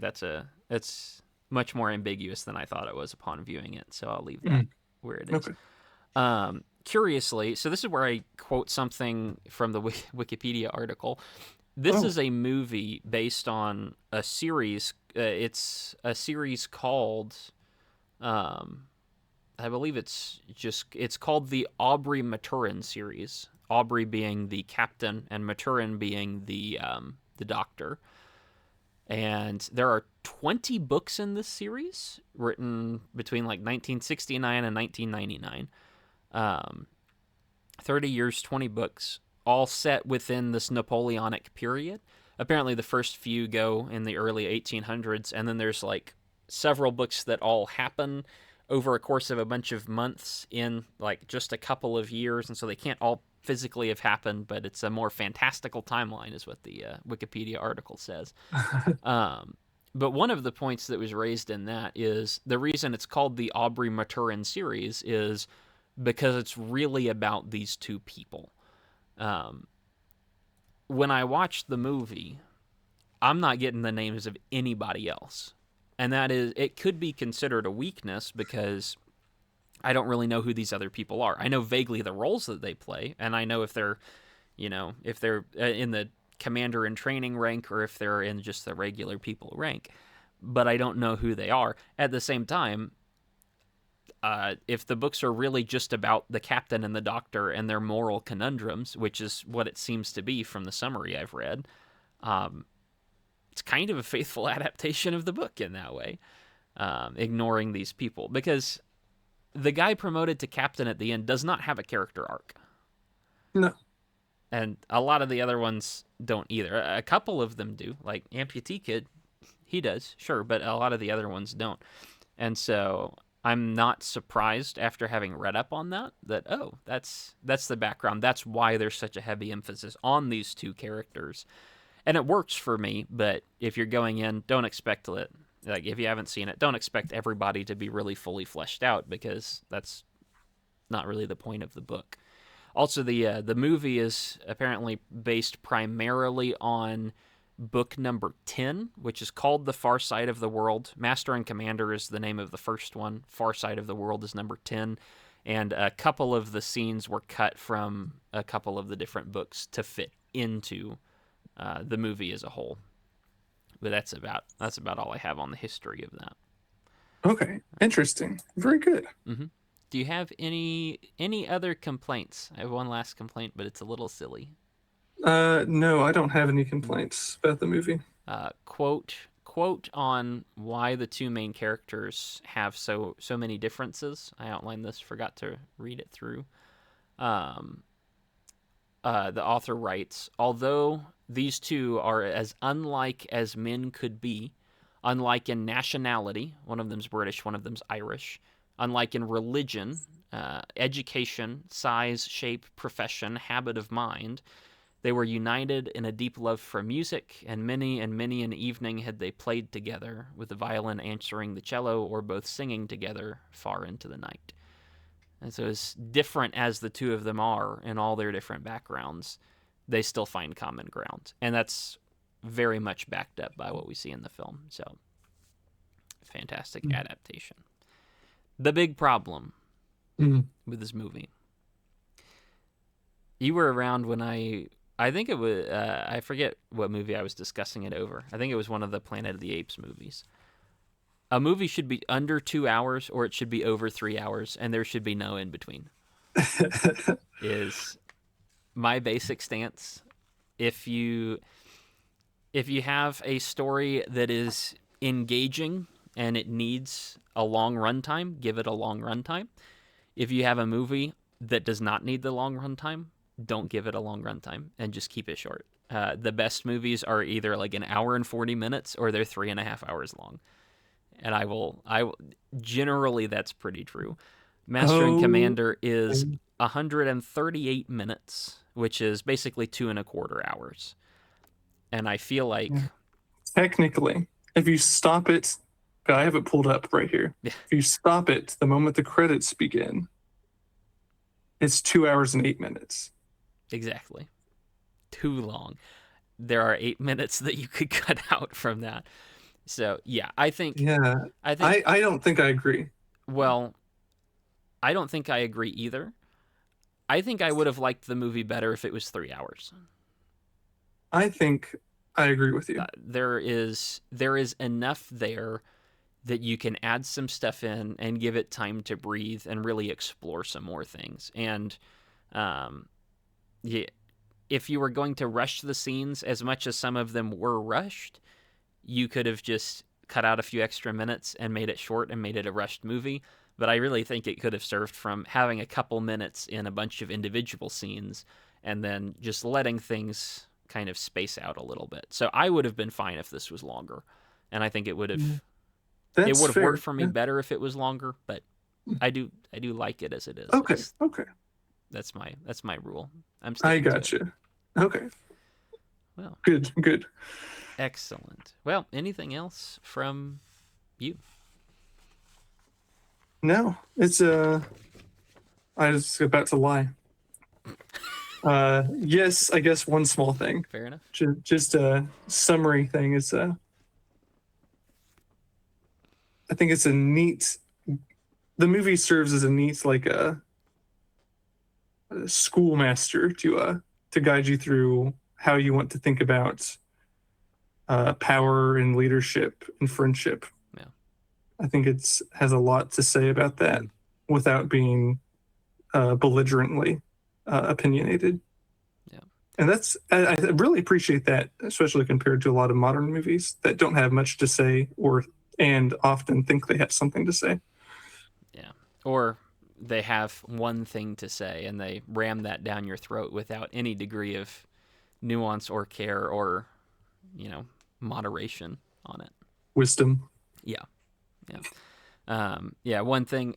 it's much more ambiguous than I thought it was upon viewing it, so I'll leave that Mm, where it is. okay. Curiously, so this is where I quote something from the Wikipedia article. This Oh, is a movie based on a series. It's a series called, um, I believe it's called the Aubrey Maturin series. Aubrey being the captain and Maturin being the doctor. And there are 20 books in this series written between like 1969 and 1999. Um, 30 years, 20 books, all set within this Napoleonic period. Apparently, the first few go in the early 1800s, and then there's like several books that all happen over a course of a bunch of months in like just a couple of years, and so they can't all physically have happened, but it's a more fantastical timeline, is what the Wikipedia article says. Um, but one of the points that was raised in that is the reason it's called the Aubrey Maturin series is because it's really about these two people. Um, when I watched the movie, I'm not getting the names of anybody else. And that is, it could be considered a weakness because I don't really know who these other people are. I know vaguely the roles that they play, and I know if they're, if they're in the commander in training rank or if they're in just the regular people rank, but I don't know who they are. At the same time, if the books are really just about the captain and the doctor and their moral conundrums, which is what it seems to be from the summary I've read, um, it's kind of a faithful adaptation of the book in that way, ignoring these people. Because the guy promoted to captain at the end does not have a character arc. no. And a lot of the other ones don't either. A couple of them do. Like Amputee Kid, he does, sure, but a lot of the other ones don't. And so I'm not surprised after having read up on that oh, that's the background. That's why there's such a heavy emphasis on these two characters. And it works for me, but if you're going in, don't expect it. Like if you haven't seen it, don't expect everybody to be really fully fleshed out because that's not really the point of the book. Also, the movie is apparently based primarily on book number 10, which is called The Far Side of the World. Master and Commander is the name of the first one. Far Side of the World is number 10. And a couple of the scenes were cut from a couple of the different books to fit into the movie as a whole. But that's about all I have on the history of that. Okay. Interesting. Very good. hmm Do you have any other complaints? I have one last complaint, but it's a little silly. No, I don't have any complaints about the movie. Quote on why the two main characters have so many differences. I outlined this, forgot to read it through. Um, the author writes, although these two are as unlike as men could be, unlike in nationality, one of them's British, one of them's Irish, unlike in religion, education, size, shape, profession, habit of mind, they were united in a deep love for music, and many an evening had they played together, with the violin answering the cello, or both singing together far into the night. And so, as different as the two of them are in all their different backgrounds, they still find common ground. And that's very much backed up by what we see in the film. So, fantastic Mm. adaptation. The big problem, Mm. with this movie. You were around when I think it was I forget what movie I was discussing it over. I think it was one of the Planet of the Apes movies. A movie should be under 2 hours, or it should be over 3 hours, and there should be no in between. Is my basic stance. If you have a story that is engaging and it needs a long runtime, give it a long runtime. If you have a movie that does not need the long runtime, don't give it a long runtime and just keep it short. The best movies are either like an hour and 40 minutes or they're 3.5 hours long. And generally that's pretty true. Master and Oh, Commander is 138 minutes, which is basically 2.25 hours. And I feel like, yeah. Technically, if you stop it, I have it pulled up right here. yeah, If you stop it the moment the credits begin, it's 2 hours and 8 minutes. exactly, too long. There are 8 minutes that you could cut out from that. So yeah, Yeah, I think, I don't think I agree. well, I don't think I agree either. I think I would have liked the movie better if it was 3 hours. I think I agree with you. There is enough there that you can add some stuff in and give it time to breathe and really explore some more things. And yeah, if you were going to rush the scenes as much as some of them were rushed, you could have just cut out a few extra minutes and made it short and made it a rushed movie. But I really think it could have served from having a couple minutes in a bunch of individual scenes and then just letting things kind of space out a little bit. So I would have been fine if this was longer. And I think it would have Yeah, that's worked fair. for me Yeah. better if it was longer, but I do like it as it is. Okay. Okay. That's my rule. I'm I sticking to got it. you. Okay. Well, Good. Good. excellent. Well, anything else from you? No, it's I was about to lie. Yes, I guess one small thing, Fair enough. just a summary thing is I think it's a neat. The movie serves as a neat like a schoolmaster to guide you through how you want to think about power and leadership and friendship. Yeah. I think it's has a lot to say about that without being belligerently opinionated. Yeah. And I really appreciate that, especially compared to a lot of modern movies that don't have much to say and often think they have something to say. Yeah. Or they have one thing to say and they ram that down your throat without any degree of nuance or care or, moderation on it. Wisdom. Yeah. Yeah. One thing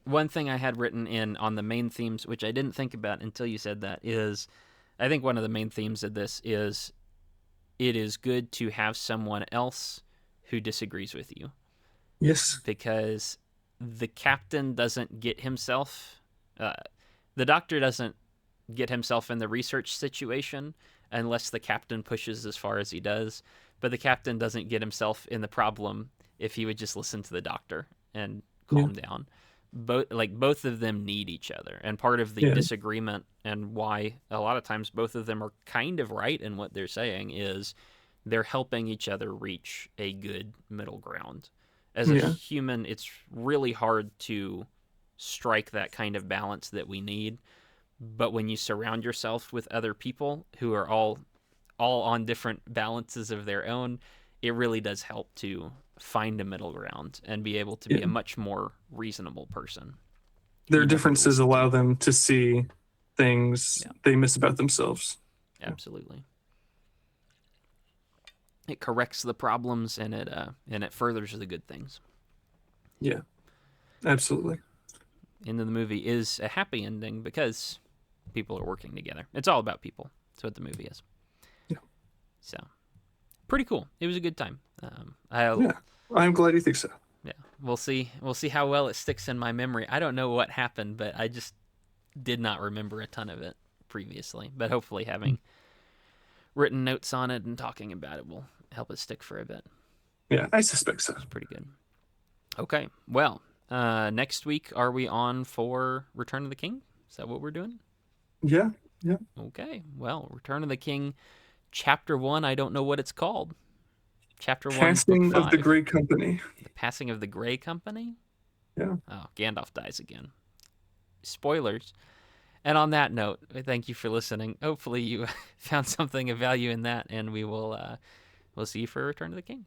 I had written in on the main themes, which I didn't think about until you said that, is I think one of the main themes of this is it is good to have someone else who disagrees with you, Yes. because the captain doesn't get himself, the doctor doesn't get himself in the research situation unless the captain pushes as far as he does. But the captain doesn't get himself in the problem if he would just listen to the doctor and calm down. Both of them need each other, and part of the disagreement and why a lot of times both of them are kind of right in what they're saying is they're helping each other reach a good middle ground. As a human, it's really hard to strike that kind of balance that we need. But when you surround yourself with other people who are all on different balances of their own, it really does help to find a middle ground and be able to be a much more reasonable person. Their differences allow them to see things they miss about themselves. Absolutely. It corrects the problems and it furthers the good things. Yeah, absolutely. End of the movie is a happy ending because people are working together. It's all about people. That's what the movie is. Yeah. So, pretty cool. It was a good time. I'm glad you think so. Yeah, we'll see. We'll see how well it sticks in my memory. I don't know what happened, but I just did not remember a ton of it previously. But hopefully, having written notes on it and talking about it will help it stick for a bit. Yeah, I suspect so. It's pretty good. Okay, well, Next week, are we on for Return of the King? Is that what we're doing? Yeah. Okay. Well, Return of the King, Chapter 1. I don't know what it's called. Chapter 1, Book Passing 5. of the Grey Company. The Passing of the Grey Company? Yeah. Oh, Gandalf dies again. Spoilers. And on that note, thank you for listening. Hopefully you found something of value in that, and we'll see you for Return of the King.